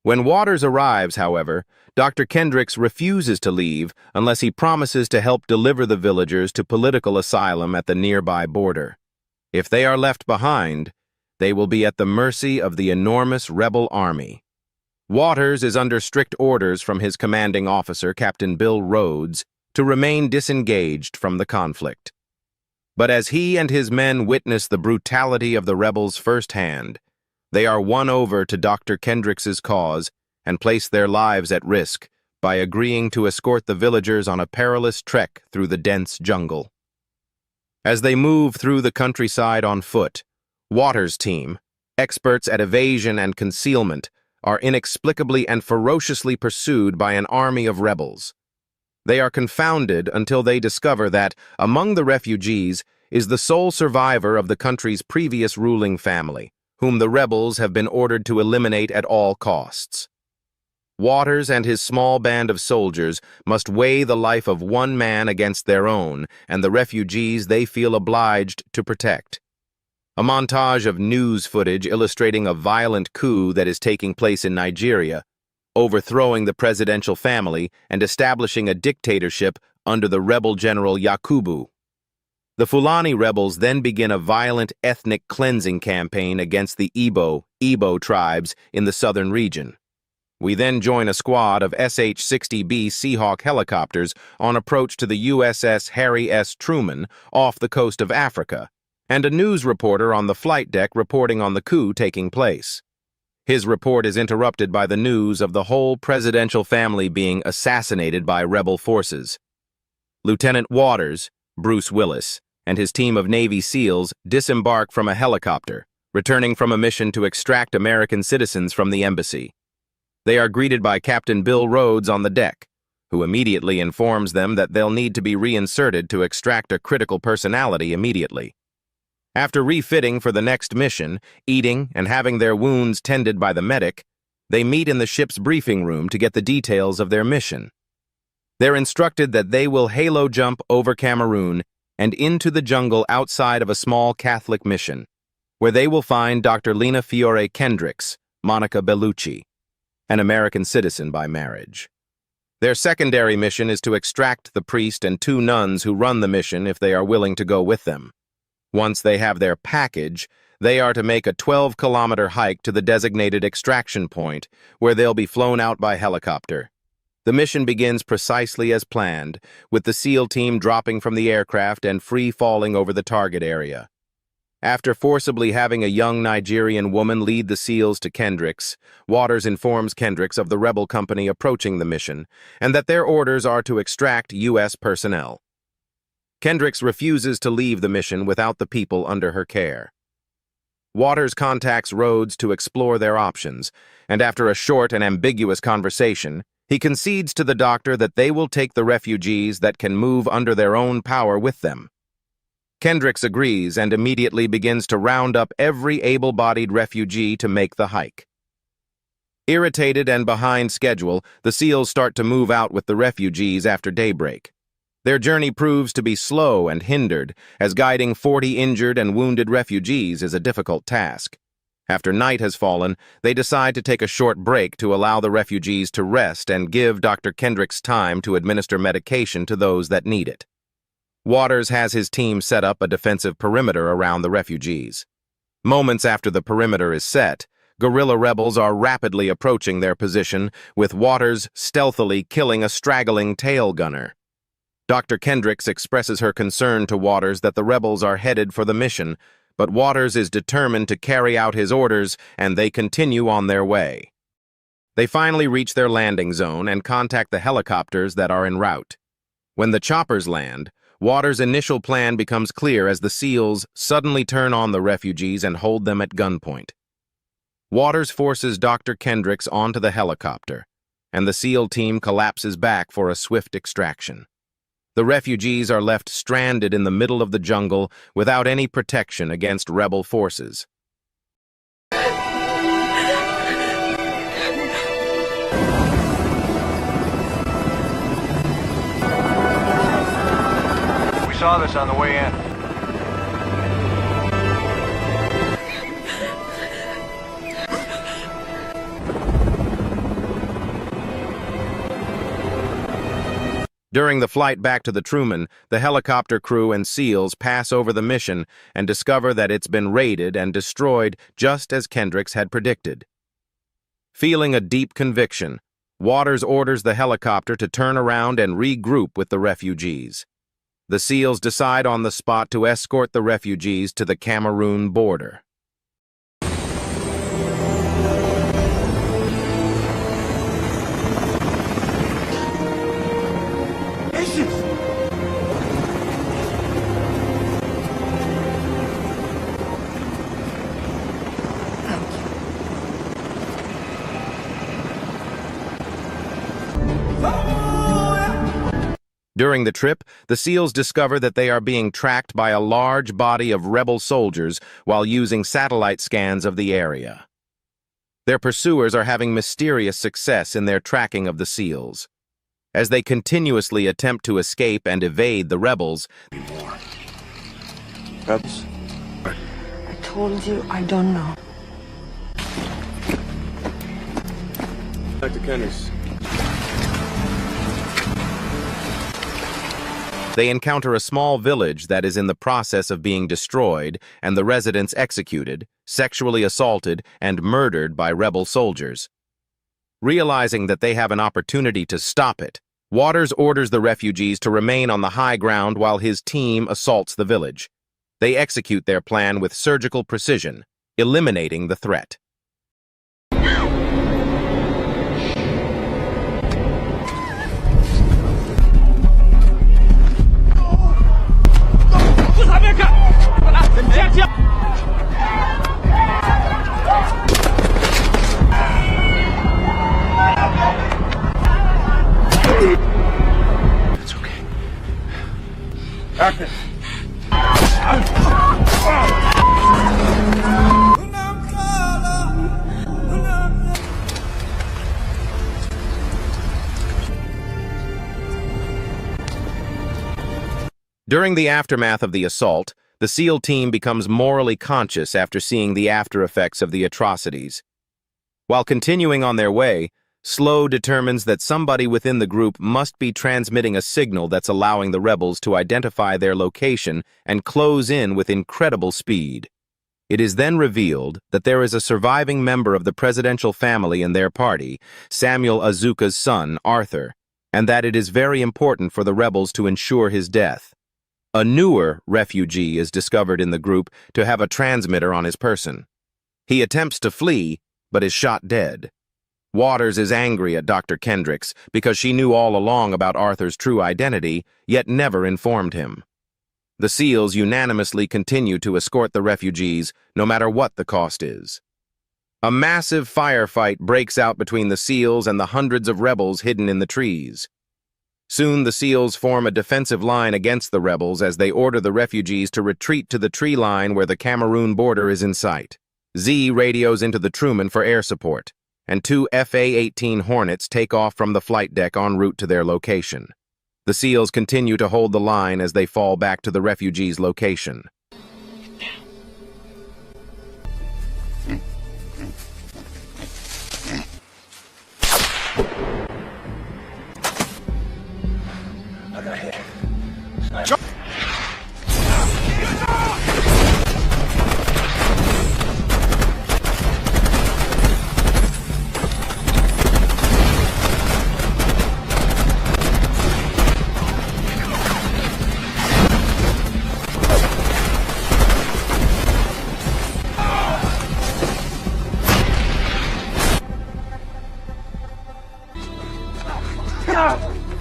When Waters arrives, however, Dr. Kendricks refuses to leave unless he promises to help deliver the villagers to political asylum at the nearby border. If they are left behind, they will be at the mercy of the enormous rebel army. Waters is under strict orders from his commanding officer, Captain Bill Rhodes, to remain disengaged from the conflict. But as he and his men witness the brutality of the rebels firsthand, they are won over to Dr. Kendricks's cause and place their lives at risk by agreeing to escort the villagers on a perilous trek through the dense jungle. As they move through the countryside on foot, Waters' team, experts at evasion and concealment, are inexplicably and ferociously pursued by an army of rebels. They are confounded until they discover that, among the refugees, is the sole survivor of the country's previous ruling family, whom the rebels have been ordered to eliminate at all costs. Waters and his small band of soldiers must weigh the life of one man against their own and the refugees they feel obliged to protect. A montage of news footage illustrating a violent coup that is taking place in Nigeria, overthrowing the presidential family and establishing a dictatorship under the rebel general Yakubu. The Fulani rebels then begin a violent ethnic cleansing campaign against the Igbo tribes in the southern region. We then join a squad of SH-60B Seahawk helicopters on approach to the USS Harry S. Truman off the coast of Africa, and a news reporter on the flight deck reporting on the coup taking place. His report is interrupted by the news of the whole presidential family being assassinated by rebel forces. Lieutenant Waters, Bruce Willis, and his team of Navy SEALs disembark from a helicopter, returning from a mission to extract American citizens from the embassy. They are greeted by Captain Bill Rhodes on the deck, who immediately informs them that they'll need to be reinserted to extract a critical personality immediately. After refitting for the next mission, eating, and having their wounds tended by the medic, they meet in the ship's briefing room to get the details of their mission. They're instructed that they will halo jump over Cameroon and into the jungle outside of a small Catholic mission, where they will find Dr. Lena Fiore Kendricks, Monica Bellucci, an American citizen by marriage. Their secondary mission is to extract the priest and 2 nuns who run the mission if they are willing to go with them. Once they have their package, they are to make a 12-kilometer hike to the designated extraction point, where they'll be flown out by helicopter. The mission begins precisely as planned, with the SEAL team dropping from the aircraft and free-falling over the target area. After forcibly having a young Nigerian woman lead the SEALs to Kendricks, Waters informs Kendricks of the rebel company approaching the mission, and that their orders are to extract U.S. personnel. Kendricks refuses to leave the mission without the people under her care. Waters contacts Rhodes to explore their options, and after a short and ambiguous conversation, he concedes to the doctor that they will take the refugees that can move under their own power with them. Kendricks agrees and immediately begins to round up every able-bodied refugee to make the hike. Irritated and behind schedule, the SEALs start to move out with the refugees after daybreak. Their journey proves to be slow and hindered, as guiding 40 injured and wounded refugees is a difficult task. After night has fallen, they decide to take a short break to allow the refugees to rest and give Dr. Kendricks time to administer medication to those that need it. Waters has his team set up a defensive perimeter around the refugees. Moments after the perimeter is set, guerrilla rebels are rapidly approaching their position, with Waters stealthily killing a straggling tail gunner. Dr. Kendricks expresses her concern to Waters that the rebels are headed for the mission, but Waters is determined to carry out his orders, and they continue on their way. They finally reach their landing zone and contact the helicopters that are en route. When the choppers land, Waters' initial plan becomes clear as the SEALs suddenly turn on the refugees and hold them at gunpoint. Waters forces Dr. Kendricks onto the helicopter, and the SEAL team collapses back for a swift extraction. The refugees are left stranded in the middle of the jungle without any protection against rebel forces. We saw this on the way in. During the flight back to the Truman, the helicopter crew and SEALs pass over the mission and discover that it's been raided and destroyed just as Kendricks had predicted. Feeling a deep conviction, Waters orders the helicopter to turn around and regroup with the refugees. The SEALs decide on the spot to escort the refugees to the Cameroon border. During the trip, the SEALs discover that they are being tracked by a large body of rebel soldiers while using satellite scans of the area. Their pursuers are having mysterious success in their tracking of the SEALs. As they continuously attempt to escape and evade the rebels, Rebels? I told you I don't know. Dr. Kendricks. they encounter a small village that is in the process of being destroyed and the residents executed, sexually assaulted, and murdered by rebel soldiers. Realizing that they have an opportunity to stop it, Waters orders the refugees to remain on the high ground while his team assaults the village. They execute their plan with surgical precision, eliminating the threat. It's okay. Active. During the aftermath of the assault, the SEAL team becomes morally conscious after seeing the after effects of the atrocities. While continuing on their way, Slow determines that somebody within the group must be transmitting a signal that's allowing the rebels to identify their location and close in with incredible speed. It is then revealed that there is a surviving member of the presidential family in their party, Samuel Azuka's son, Arthur, and that it is very important for the rebels to ensure his death. A newer refugee is discovered in the group to have a transmitter on his person. He attempts to flee, but is shot dead. Waters is angry at Dr. Kendricks because she knew all along about Arthur's true identity, yet never informed him. The SEALs unanimously continue to escort the refugees, no matter what the cost is. A massive firefight breaks out between the SEALs and the hundreds of rebels hidden in the trees. Soon the SEALs form a defensive line against the rebels as they order the refugees to retreat to the tree line where the Cameroon border is in sight. Z radios into the Truman for air support, and 2 FA-18 Hornets take off from the flight deck en route to their location. The SEALs continue to hold the line as they fall back to the refugees' location. I got hit.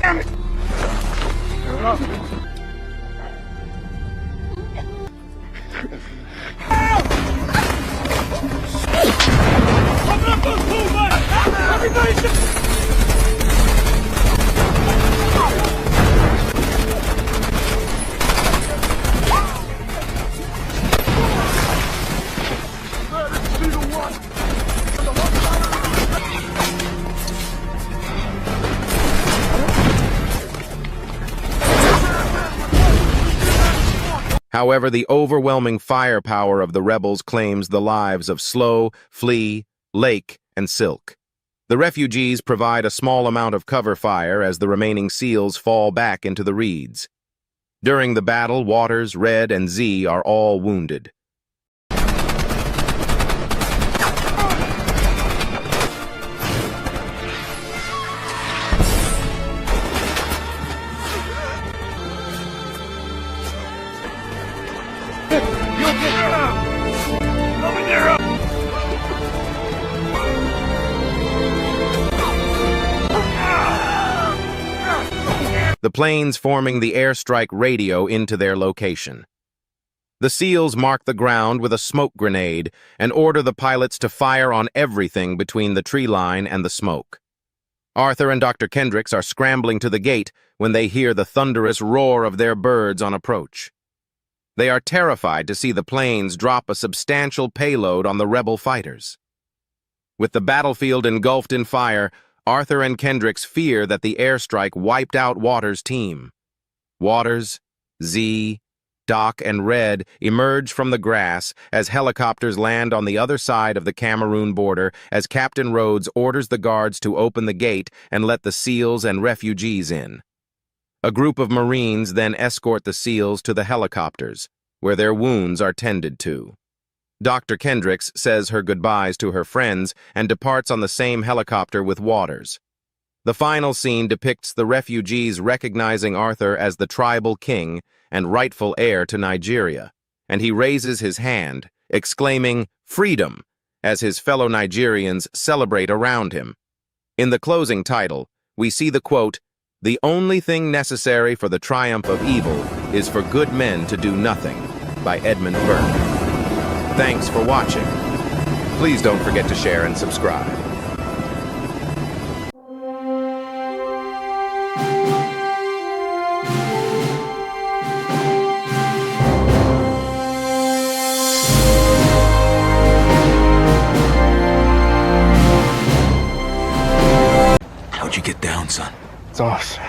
Damn it! However, the overwhelming firepower of the rebels claims the lives of Slow, Flea, Lake, and Silk. The refugees provide a small amount of cover fire as the remaining SEALs fall back into the reeds. During the battle, Waters, Red, and Z are all wounded. The planes forming the airstrike radio into their location. The SEALs mark the ground with a smoke grenade and order the pilots to fire on everything between the tree line and the smoke. Arthur and Dr. Kendricks are scrambling to the gate when they hear the thunderous roar of their birds on approach. They are terrified to see the planes drop a substantial payload on the rebel fighters. With the battlefield engulfed in fire, Arthur and Kendricks fear that the airstrike wiped out Waters' team. Waters, Z, Doc, and Red emerge from the grass as helicopters land on the other side of the Cameroon border as Captain Rhodes orders the guards to open the gate and let the SEALs and refugees in. A group of Marines then escort the SEALs to the helicopters, where their wounds are tended to. Dr. Kendricks says her goodbyes to her friends and departs on the same helicopter with Waters. The final scene depicts the refugees recognizing Arthur as the tribal king and rightful heir to Nigeria, and he raises his hand, exclaiming, "Freedom!" as his fellow Nigerians celebrate around him. In the closing title, we see the quote, "The only thing necessary for the triumph of evil is for good men to do nothing," by Edmund Burke. Thanks for watching. Please don't forget to share and subscribe. How'd you get down, son? It's awesome.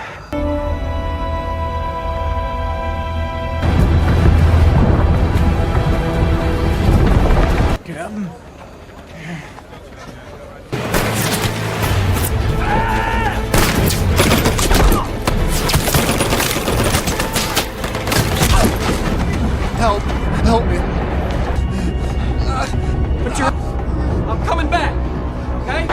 Captain? Help me. But I'm coming back, okay?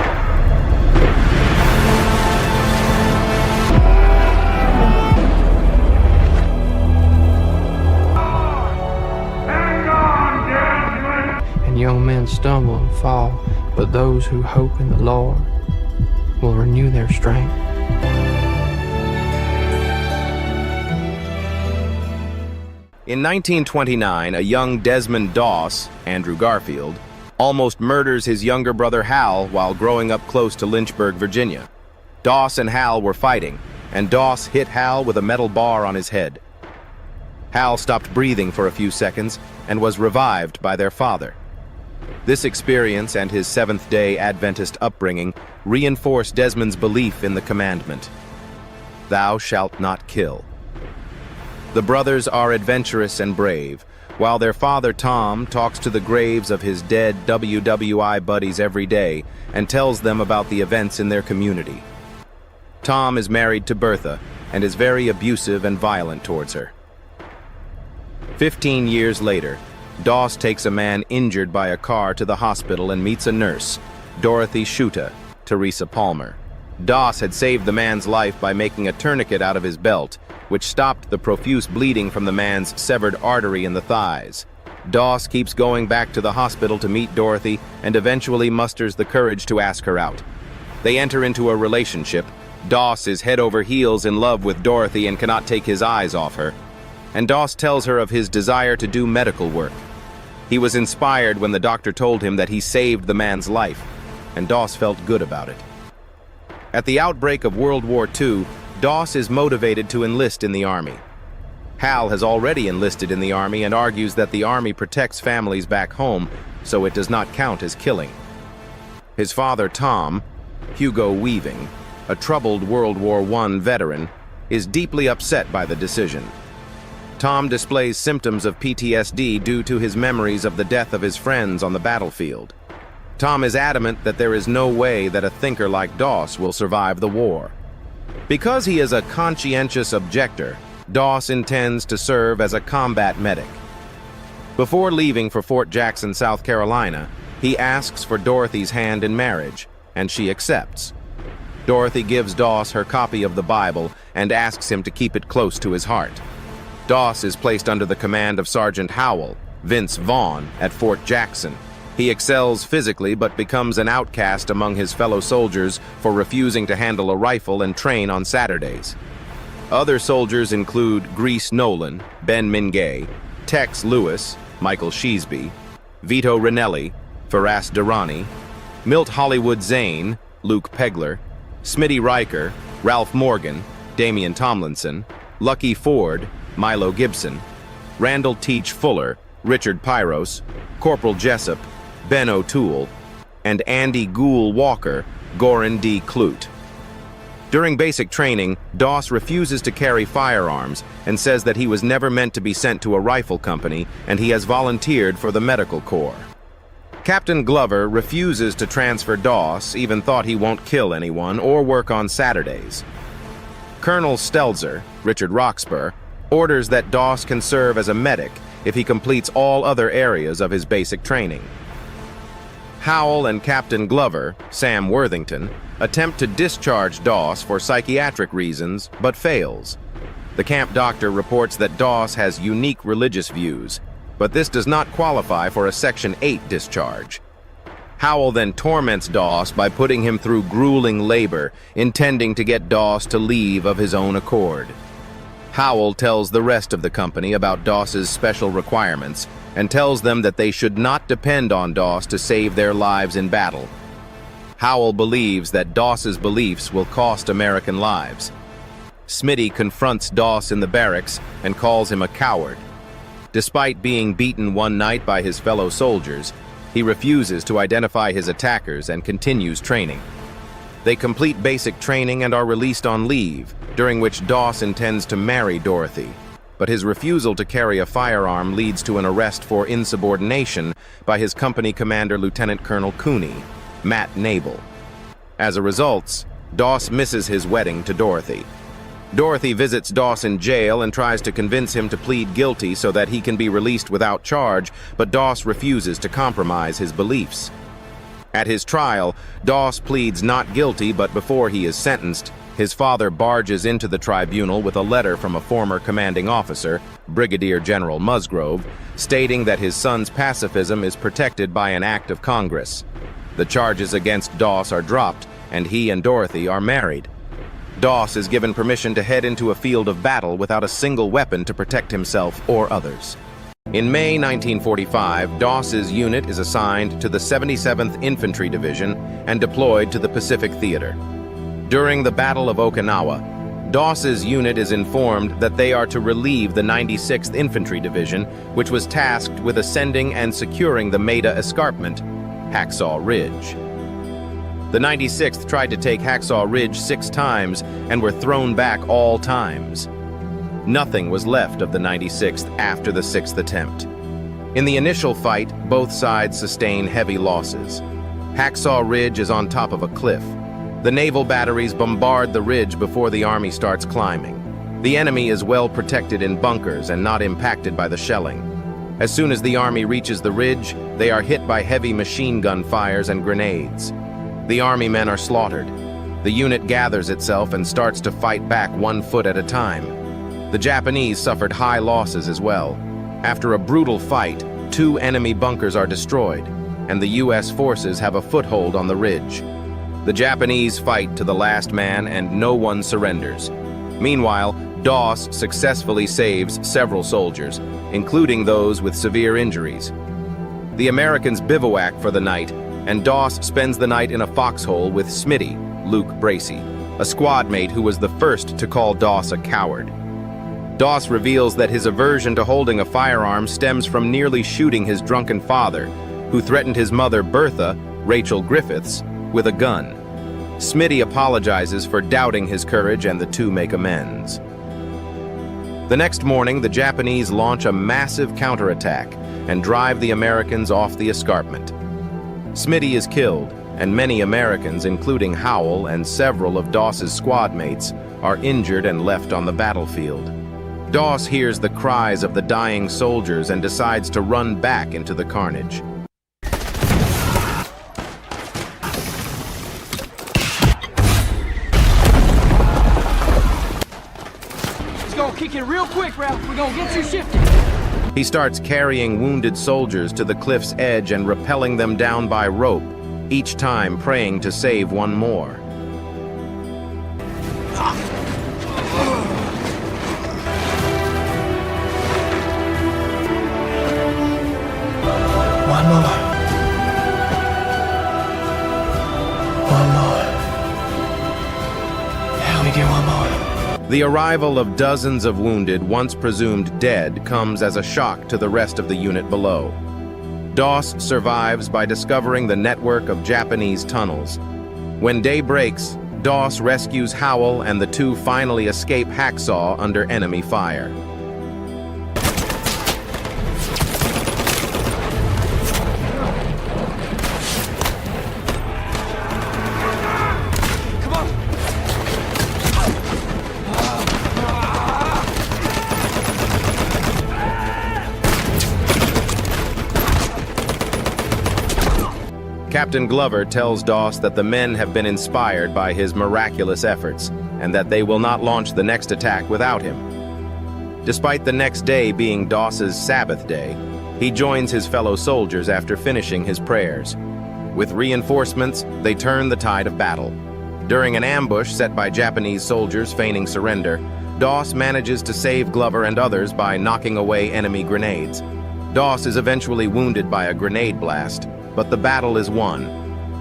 And young men stumble and fall, but those who hope in the Lord will renew their strength. In 1929, a young Desmond Doss, Andrew Garfield, almost murders his younger brother Hal while growing up close to Lynchburg, Virginia. Doss and Hal were fighting, and Doss hit Hal with a metal bar on his head. Hal stopped breathing for a few seconds and was revived by their father. This experience and his Seventh-day Adventist upbringing reinforced Desmond's belief in the commandment, "Thou shalt not kill." The brothers are adventurous and brave, while their father Tom talks to the graves of his dead WWI buddies every day and tells them about the events in their community. Tom is married to Bertha and is very abusive and violent towards her. 15 years later, Doss takes a man injured by a car to the hospital and meets a nurse, Dorothy Shuta, Teresa Palmer. Doss had saved the man's life by making a tourniquet out of his belt, which stopped the profuse bleeding from the man's severed artery in the thighs. Doss keeps going back to the hospital to meet Dorothy and eventually musters the courage to ask her out. They enter into a relationship. Doss is head over heels in love with Dorothy and cannot take his eyes off her. And Doss tells her of his desire to do medical work. He was inspired when the doctor told him that he saved the man's life, and Doss felt good about it. At the outbreak of World War II, Doss is motivated to enlist in the Army. Hal has already enlisted in the Army and argues that the Army protects families back home, so it does not count as killing. His father, Tom, Hugo Weaving, a troubled World War I veteran, is deeply upset by the decision. Tom displays symptoms of PTSD due to his memories of the death of his friends on the battlefield. Tom is adamant that there is no way that a thinker like Doss will survive the war. Because he is a conscientious objector, Doss intends to serve as a combat medic. Before leaving for Fort Jackson, South Carolina, he asks for Dorothy's hand in marriage, and she accepts. Dorothy gives Doss her copy of the Bible and asks him to keep it close to his heart. Doss is placed under the command of Sergeant Howell, Vince Vaughn, at Fort Jackson. He excels physically but becomes an outcast among his fellow soldiers for refusing to handle a rifle and train on Saturdays. Other soldiers include Grease Nolan, Ben Mingay, Tex Lewis, Michael Sheesby, Vito Ranelli, Faraz Durrani, Milt Hollywood Zane, Luke Pegler, Smitty Riker, Ralph Morgan, Damian Tomlinson, Lucky Ford, Milo Gibson, Randall Teach Fuller, Richard Pyros, Corporal Jessup, Ben O'Toole, and Andy Gould Walker, Goran D. Clute. During basic training, Doss refuses to carry firearms and says that he was never meant to be sent to a rifle company and he has volunteered for the medical corps. Captain Glover refuses to transfer Doss, even thought he won't kill anyone or work on Saturdays. Colonel Stelzer, Richard Roxburgh, orders that Doss can serve as a medic if he completes all other areas of his basic training. Howell and Captain Glover, Sam Worthington, attempt to discharge Doss for psychiatric reasons, but fails. The camp doctor reports that Doss has unique religious views, but this does not qualify for a Section 8 discharge. Howell then torments Doss by putting him through grueling labor, intending to get Doss to leave of his own accord. Howell tells the rest of the company about Doss's special requirements and tells them that they should not depend on Doss to save their lives in battle. Howell believes that Doss's beliefs will cost American lives. Smitty confronts Doss in the barracks and calls him a coward. Despite being beaten one night by his fellow soldiers, he refuses to identify his attackers and continues training. They complete basic training and are released on leave, during which Doss intends to marry Dorothy, but his refusal to carry a firearm leads to an arrest for insubordination by his company commander, Lieutenant Colonel Cooney, Matt Nabel. As a result, Doss misses his wedding to Dorothy. Dorothy visits Doss in jail and tries to convince him to plead guilty so that he can be released without charge, but Doss refuses to compromise his beliefs. At his trial, Doss pleads not guilty, but before he is sentenced, his father barges into the tribunal with a letter from a former commanding officer, Brigadier General Musgrove, stating that his son's pacifism is protected by an act of Congress. The charges against Doss are dropped, and he and Dorothy are married. Doss is given permission to head into a field of battle without a single weapon to protect himself or others. In May 1945, Doss's unit is assigned to the 77th Infantry Division and deployed to the Pacific Theater. During the Battle of Okinawa, Doss's unit is informed that they are to relieve the 96th Infantry Division, which was tasked with ascending and securing the Maida Escarpment, Hacksaw Ridge. The 96th tried to take Hacksaw Ridge 6 times and were thrown back all times. Nothing was left of the 96th after the 6th attempt. In the initial fight, both sides sustain heavy losses. Hacksaw Ridge is on top of a cliff. The naval batteries bombard the ridge before the army starts climbing. The enemy is well protected in bunkers and not impacted by the shelling. As soon as the army reaches the ridge, they are hit by heavy machine gun fires and grenades. The army men are slaughtered. The unit gathers itself and starts to fight back 1 foot at a time. The Japanese suffered high losses as well. After a brutal fight, 2 enemy bunkers are destroyed, and the U.S. forces have a foothold on the ridge. The Japanese fight to the last man and no one surrenders. Meanwhile, Doss successfully saves several soldiers, including those with severe injuries. The Americans bivouac for the night, and Doss spends the night in a foxhole with Smitty, Luke Bracey, a squad mate who was the first to call Doss a coward. Doss reveals that his aversion to holding a firearm stems from nearly shooting his drunken father, who threatened his mother, Bertha, Rachel Griffiths, with a gun. Smitty apologizes for doubting his courage and the two make amends. The next morning, the Japanese launch a massive counterattack and drive the Americans off the escarpment. Smitty is killed, and many Americans, including Howell and several of Doss's squad mates, are injured and left on the battlefield. Doss hears the cries of the dying soldiers and decides to run back into the carnage. It's gonna kick in real quick, Ralph. We're gonna get you shifted. He starts carrying wounded soldiers to the cliff's edge and rappelling them down by rope, each time praying to save one more. One more. Yeah, we get one more. The arrival of dozens of wounded, once presumed dead, comes as a shock to the rest of the unit below. Doss survives by discovering the network of Japanese tunnels. When day breaks, Doss rescues Howell and the two finally escape Hacksaw under enemy fire. Captain Glover tells Doss that the men have been inspired by his miraculous efforts and that they will not launch the next attack without him. Despite the next day being Doss's Sabbath day, he joins his fellow soldiers after finishing his prayers. With reinforcements, they turn the tide of battle. During an ambush set by Japanese soldiers feigning surrender, Doss manages to save Glover and others by knocking away enemy grenades. Doss is eventually wounded by a grenade blast, but the battle is won.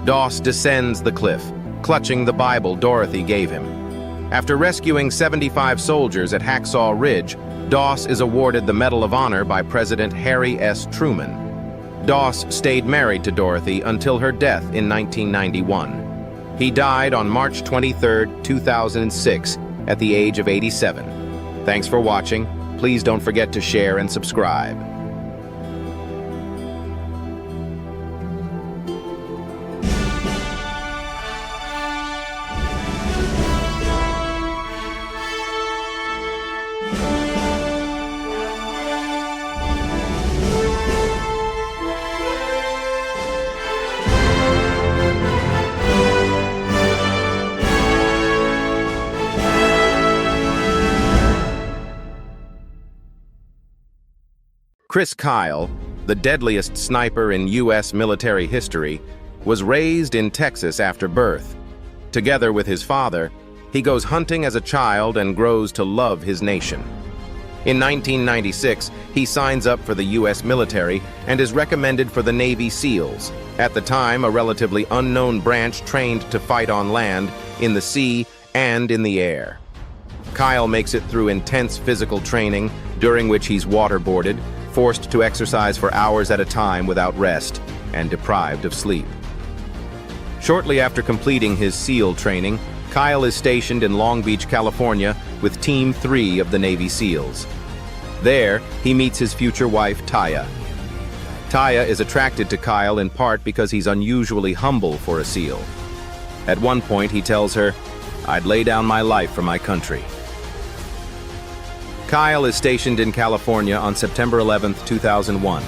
Doss descends the cliff, clutching the Bible Dorothy gave him. After rescuing 75 soldiers at Hacksaw Ridge, Doss is awarded the Medal of Honor by President Harry S. Truman. Doss stayed married to Dorothy until her death in 1991. He died on March 23, 2006, at the age of 87. Thanks for watching. Please don't forget to share and subscribe. Chris Kyle, the deadliest sniper in U.S. military history, was raised in Texas after birth. Together with his father, he goes hunting as a child and grows to love his nation. In 1996, he signs up for the U.S. military and is recommended for the Navy SEALs, at the time a relatively unknown branch trained to fight on land, in the sea, and in the air. Kyle makes it through intense physical training, during which he's waterboarded, forced to exercise for hours at a time without rest, and deprived of sleep. Shortly after completing his SEAL training, Kyle is stationed in Long Beach, California, with Team 3 of the Navy SEALs. There, he meets his future wife, Taya. Taya is attracted to Kyle in part because he's unusually humble for a SEAL. At one point, he tells her, "I'd lay down my life for my country." Kyle is stationed in California on September 11, 2001.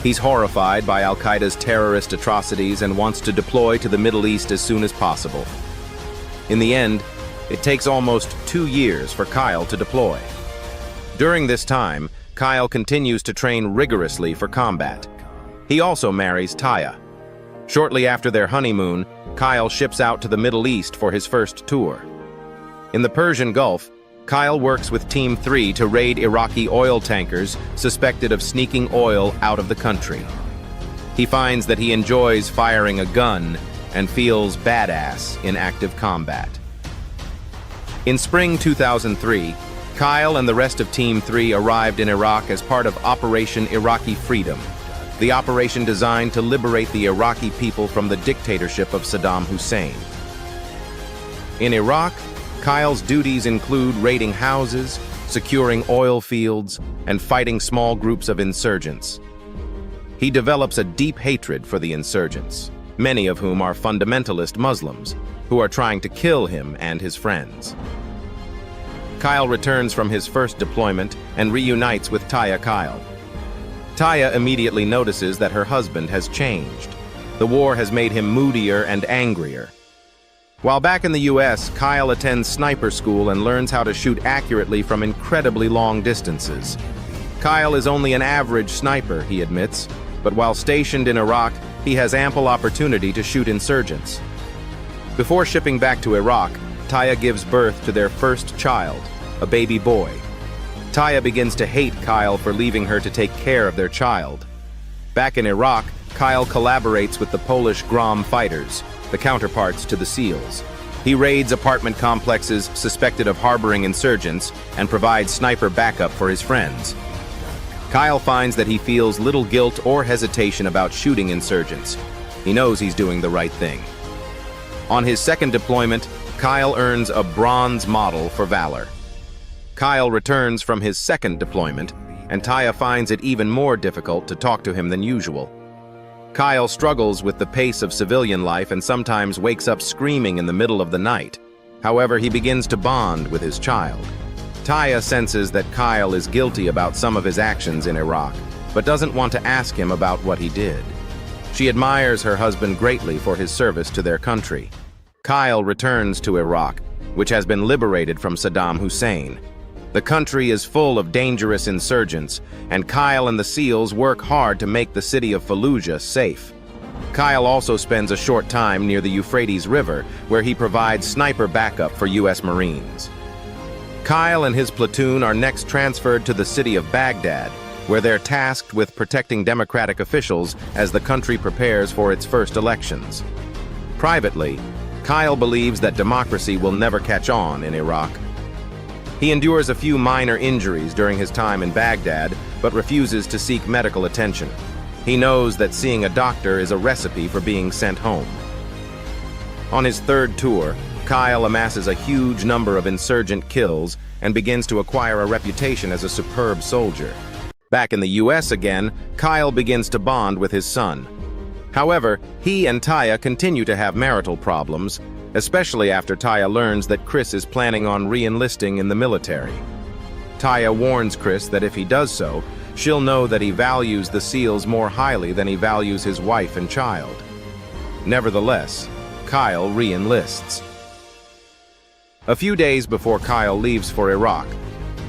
He's horrified by Al-Qaeda's terrorist atrocities and wants to deploy to the Middle East as soon as possible. In the end, it takes almost 2 years for Kyle to deploy. During this time, Kyle continues to train rigorously for combat. He also marries Taya. Shortly after their honeymoon, Kyle ships out to the Middle East for his first tour. In the Persian Gulf, Kyle works with Team 3 to raid Iraqi oil tankers suspected of sneaking oil out of the country. He finds that he enjoys firing a gun and feels badass in active combat. In spring 2003, Kyle and the rest of Team 3 arrived in Iraq as part of Operation Iraqi Freedom, the operation designed to liberate the Iraqi people from the dictatorship of Saddam Hussein. In Iraq, Kyle's duties include raiding houses, securing oil fields, and fighting small groups of insurgents. He develops a deep hatred for the insurgents, many of whom are fundamentalist Muslims, who are trying to kill him and his friends. Kyle returns from his first deployment and reunites with Taya Kyle. Taya immediately notices that her husband has changed. The war has made him moodier and angrier. While back in the U.S., Kyle attends sniper school and learns how to shoot accurately from incredibly long distances. Kyle is only an average sniper, he admits, but while stationed in Iraq, he has ample opportunity to shoot insurgents. Before shipping back to Iraq, Taya gives birth to their first child, a baby boy. Taya begins to hate Kyle for leaving her to take care of their child. Back in Iraq, Kyle collaborates with the Polish Grom fighters, the counterparts to the SEALs. He raids apartment complexes suspected of harboring insurgents and provides sniper backup for his friends. Kyle finds that he feels little guilt or hesitation about shooting insurgents. He knows he's doing the right thing. On his second deployment, Kyle earns a bronze model for valor. Kyle returns from his second deployment, and Taya finds it even more difficult to talk to him than usual. Kyle struggles with the pace of civilian life and sometimes wakes up screaming in the middle of the night. However, he begins to bond with his child. Taya senses that Kyle is guilty about some of his actions in Iraq, but doesn't want to ask him about what he did. She admires her husband greatly for his service to their country. Kyle returns to Iraq, which has been liberated from Saddam Hussein. The country is full of dangerous insurgents, and Kyle and the SEALs work hard to make the city of Fallujah safe. Kyle also spends a short time near the Euphrates River, where he provides sniper backup for U.S. Marines. Kyle and his platoon are next transferred to the city of Baghdad, where they're tasked with protecting democratic officials as the country prepares for its first elections. Privately, Kyle believes that democracy will never catch on in Iraq. He endures a few minor injuries during his time in Baghdad, but refuses to seek medical attention. He knows that seeing a doctor is a recipe for being sent home. On his third tour, Kyle amasses a huge number of insurgent kills and begins to acquire a reputation as a superb soldier. Back in the U.S. again, Kyle begins to bond with his son. However, he and Taya continue to have marital problems, especially after Taya learns that Chris is planning on re-enlisting in the military. Taya warns Chris that if he does so, she'll know that he values the SEALs more highly than he values his wife and child. Nevertheless, Kyle re-enlists. A few days before Kyle leaves for Iraq,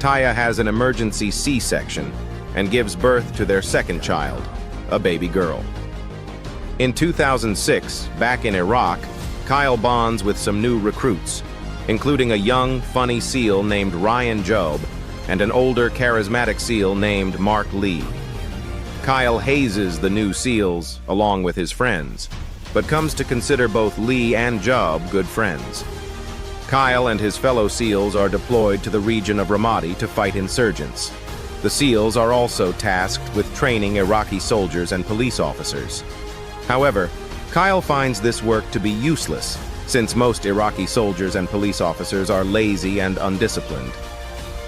Taya has an emergency C-section and gives birth to their second child, a baby girl. In 2006, back in Iraq, Kyle bonds with some new recruits, including a young, funny SEAL named Ryan Job and an older, charismatic SEAL named Mark Lee. Kyle hazes the new SEALs along with his friends, but comes to consider both Lee and Job good friends. Kyle and his fellow SEALs are deployed to the region of Ramadi to fight insurgents. The SEALs are also tasked with training Iraqi soldiers and police officers. However, Kyle finds this work to be useless, since most Iraqi soldiers and police officers are lazy and undisciplined.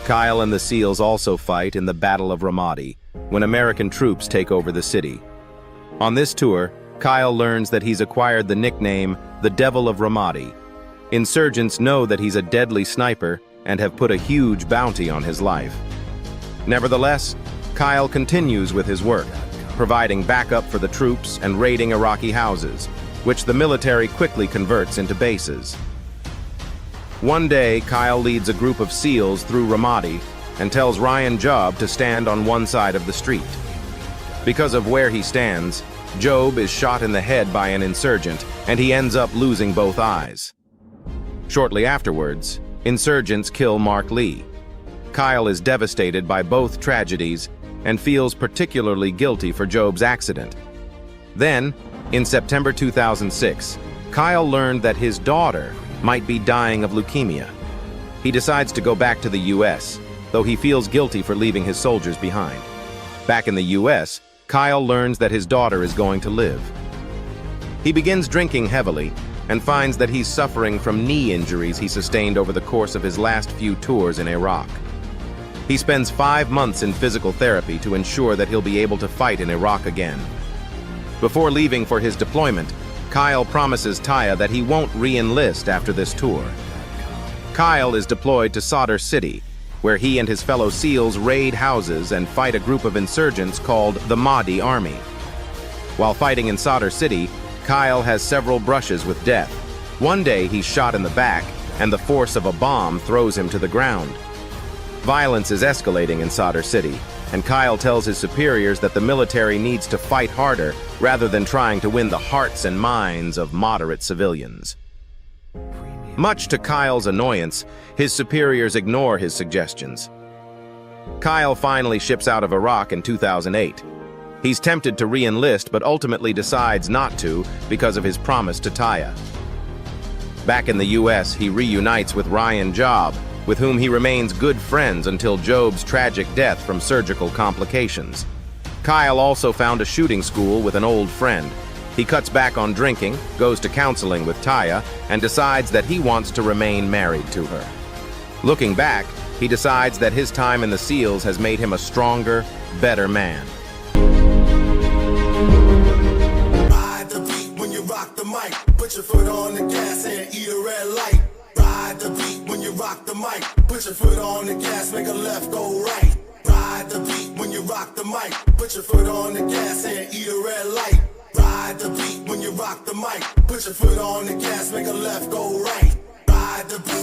Kyle and the SEALs also fight in the Battle of Ramadi, when American troops take over the city. On this tour, Kyle learns that he's acquired the nickname the Devil of Ramadi. Insurgents know that he's a deadly sniper and have put a huge bounty on his life. Nevertheless, Kyle continues with his work, providing backup for the troops and raiding Iraqi houses, which the military quickly converts into bases. One day, Kyle leads a group of SEALs through Ramadi and tells Ryan Job to stand on one side of the street. Because of where he stands, Job is shot in the head by an insurgent, and he ends up losing both eyes. Shortly afterwards, insurgents kill Mark Lee. Kyle is devastated by both tragedies and feels particularly guilty for Job's accident. Then, in September 2006, Kyle learned that his daughter might be dying of leukemia. He decides to go back to the U.S., though he feels guilty for leaving his soldiers behind. Back in the U.S., Kyle learns that his daughter is going to live. He begins drinking heavily and finds that he's suffering from knee injuries he sustained over the course of his last few tours in Iraq. He spends 5 months in physical therapy to ensure that he'll be able to fight in Iraq again. Before leaving for his deployment, Kyle promises Taya that he won't re-enlist after this tour. Kyle is deployed to Sadr City, where he and his fellow SEALs raid houses and fight a group of insurgents called the Mahdi Army. While fighting in Sadr City, Kyle has several brushes with death. One day he's shot in the back, and the force of a bomb throws him to the ground. Violence is escalating in Sadr City, and Kyle tells his superiors that the military needs to fight harder rather than trying to win the hearts and minds of moderate civilians. Much to Kyle's annoyance, his superiors ignore his suggestions. Kyle finally ships out of Iraq in 2008. He's tempted to re-enlist, but ultimately decides not to because of his promise to Taya. Back in the U.S., he reunites with Ryan Job, with whom he remains good friends until Job's tragic death from surgical complications. Kyle also found a shooting school with an old friend. He cuts back on drinking, goes to counseling with Taya, and decides that he wants to remain married to her. Looking back, he decides that his time in the SEALs has made him a stronger, better man. Ride the beat when you rock the mic. Put your foot on the gas and eat a red light. Ride the beat when you rock the mic. Put your foot on the gas, make a left, go right. Ride the beat when you rock the mic. Put your foot on the gas and eat a red light. Ride Ride the beat when you rock the mic. Put your foot on the gas, make a left, go right. Ride the beat.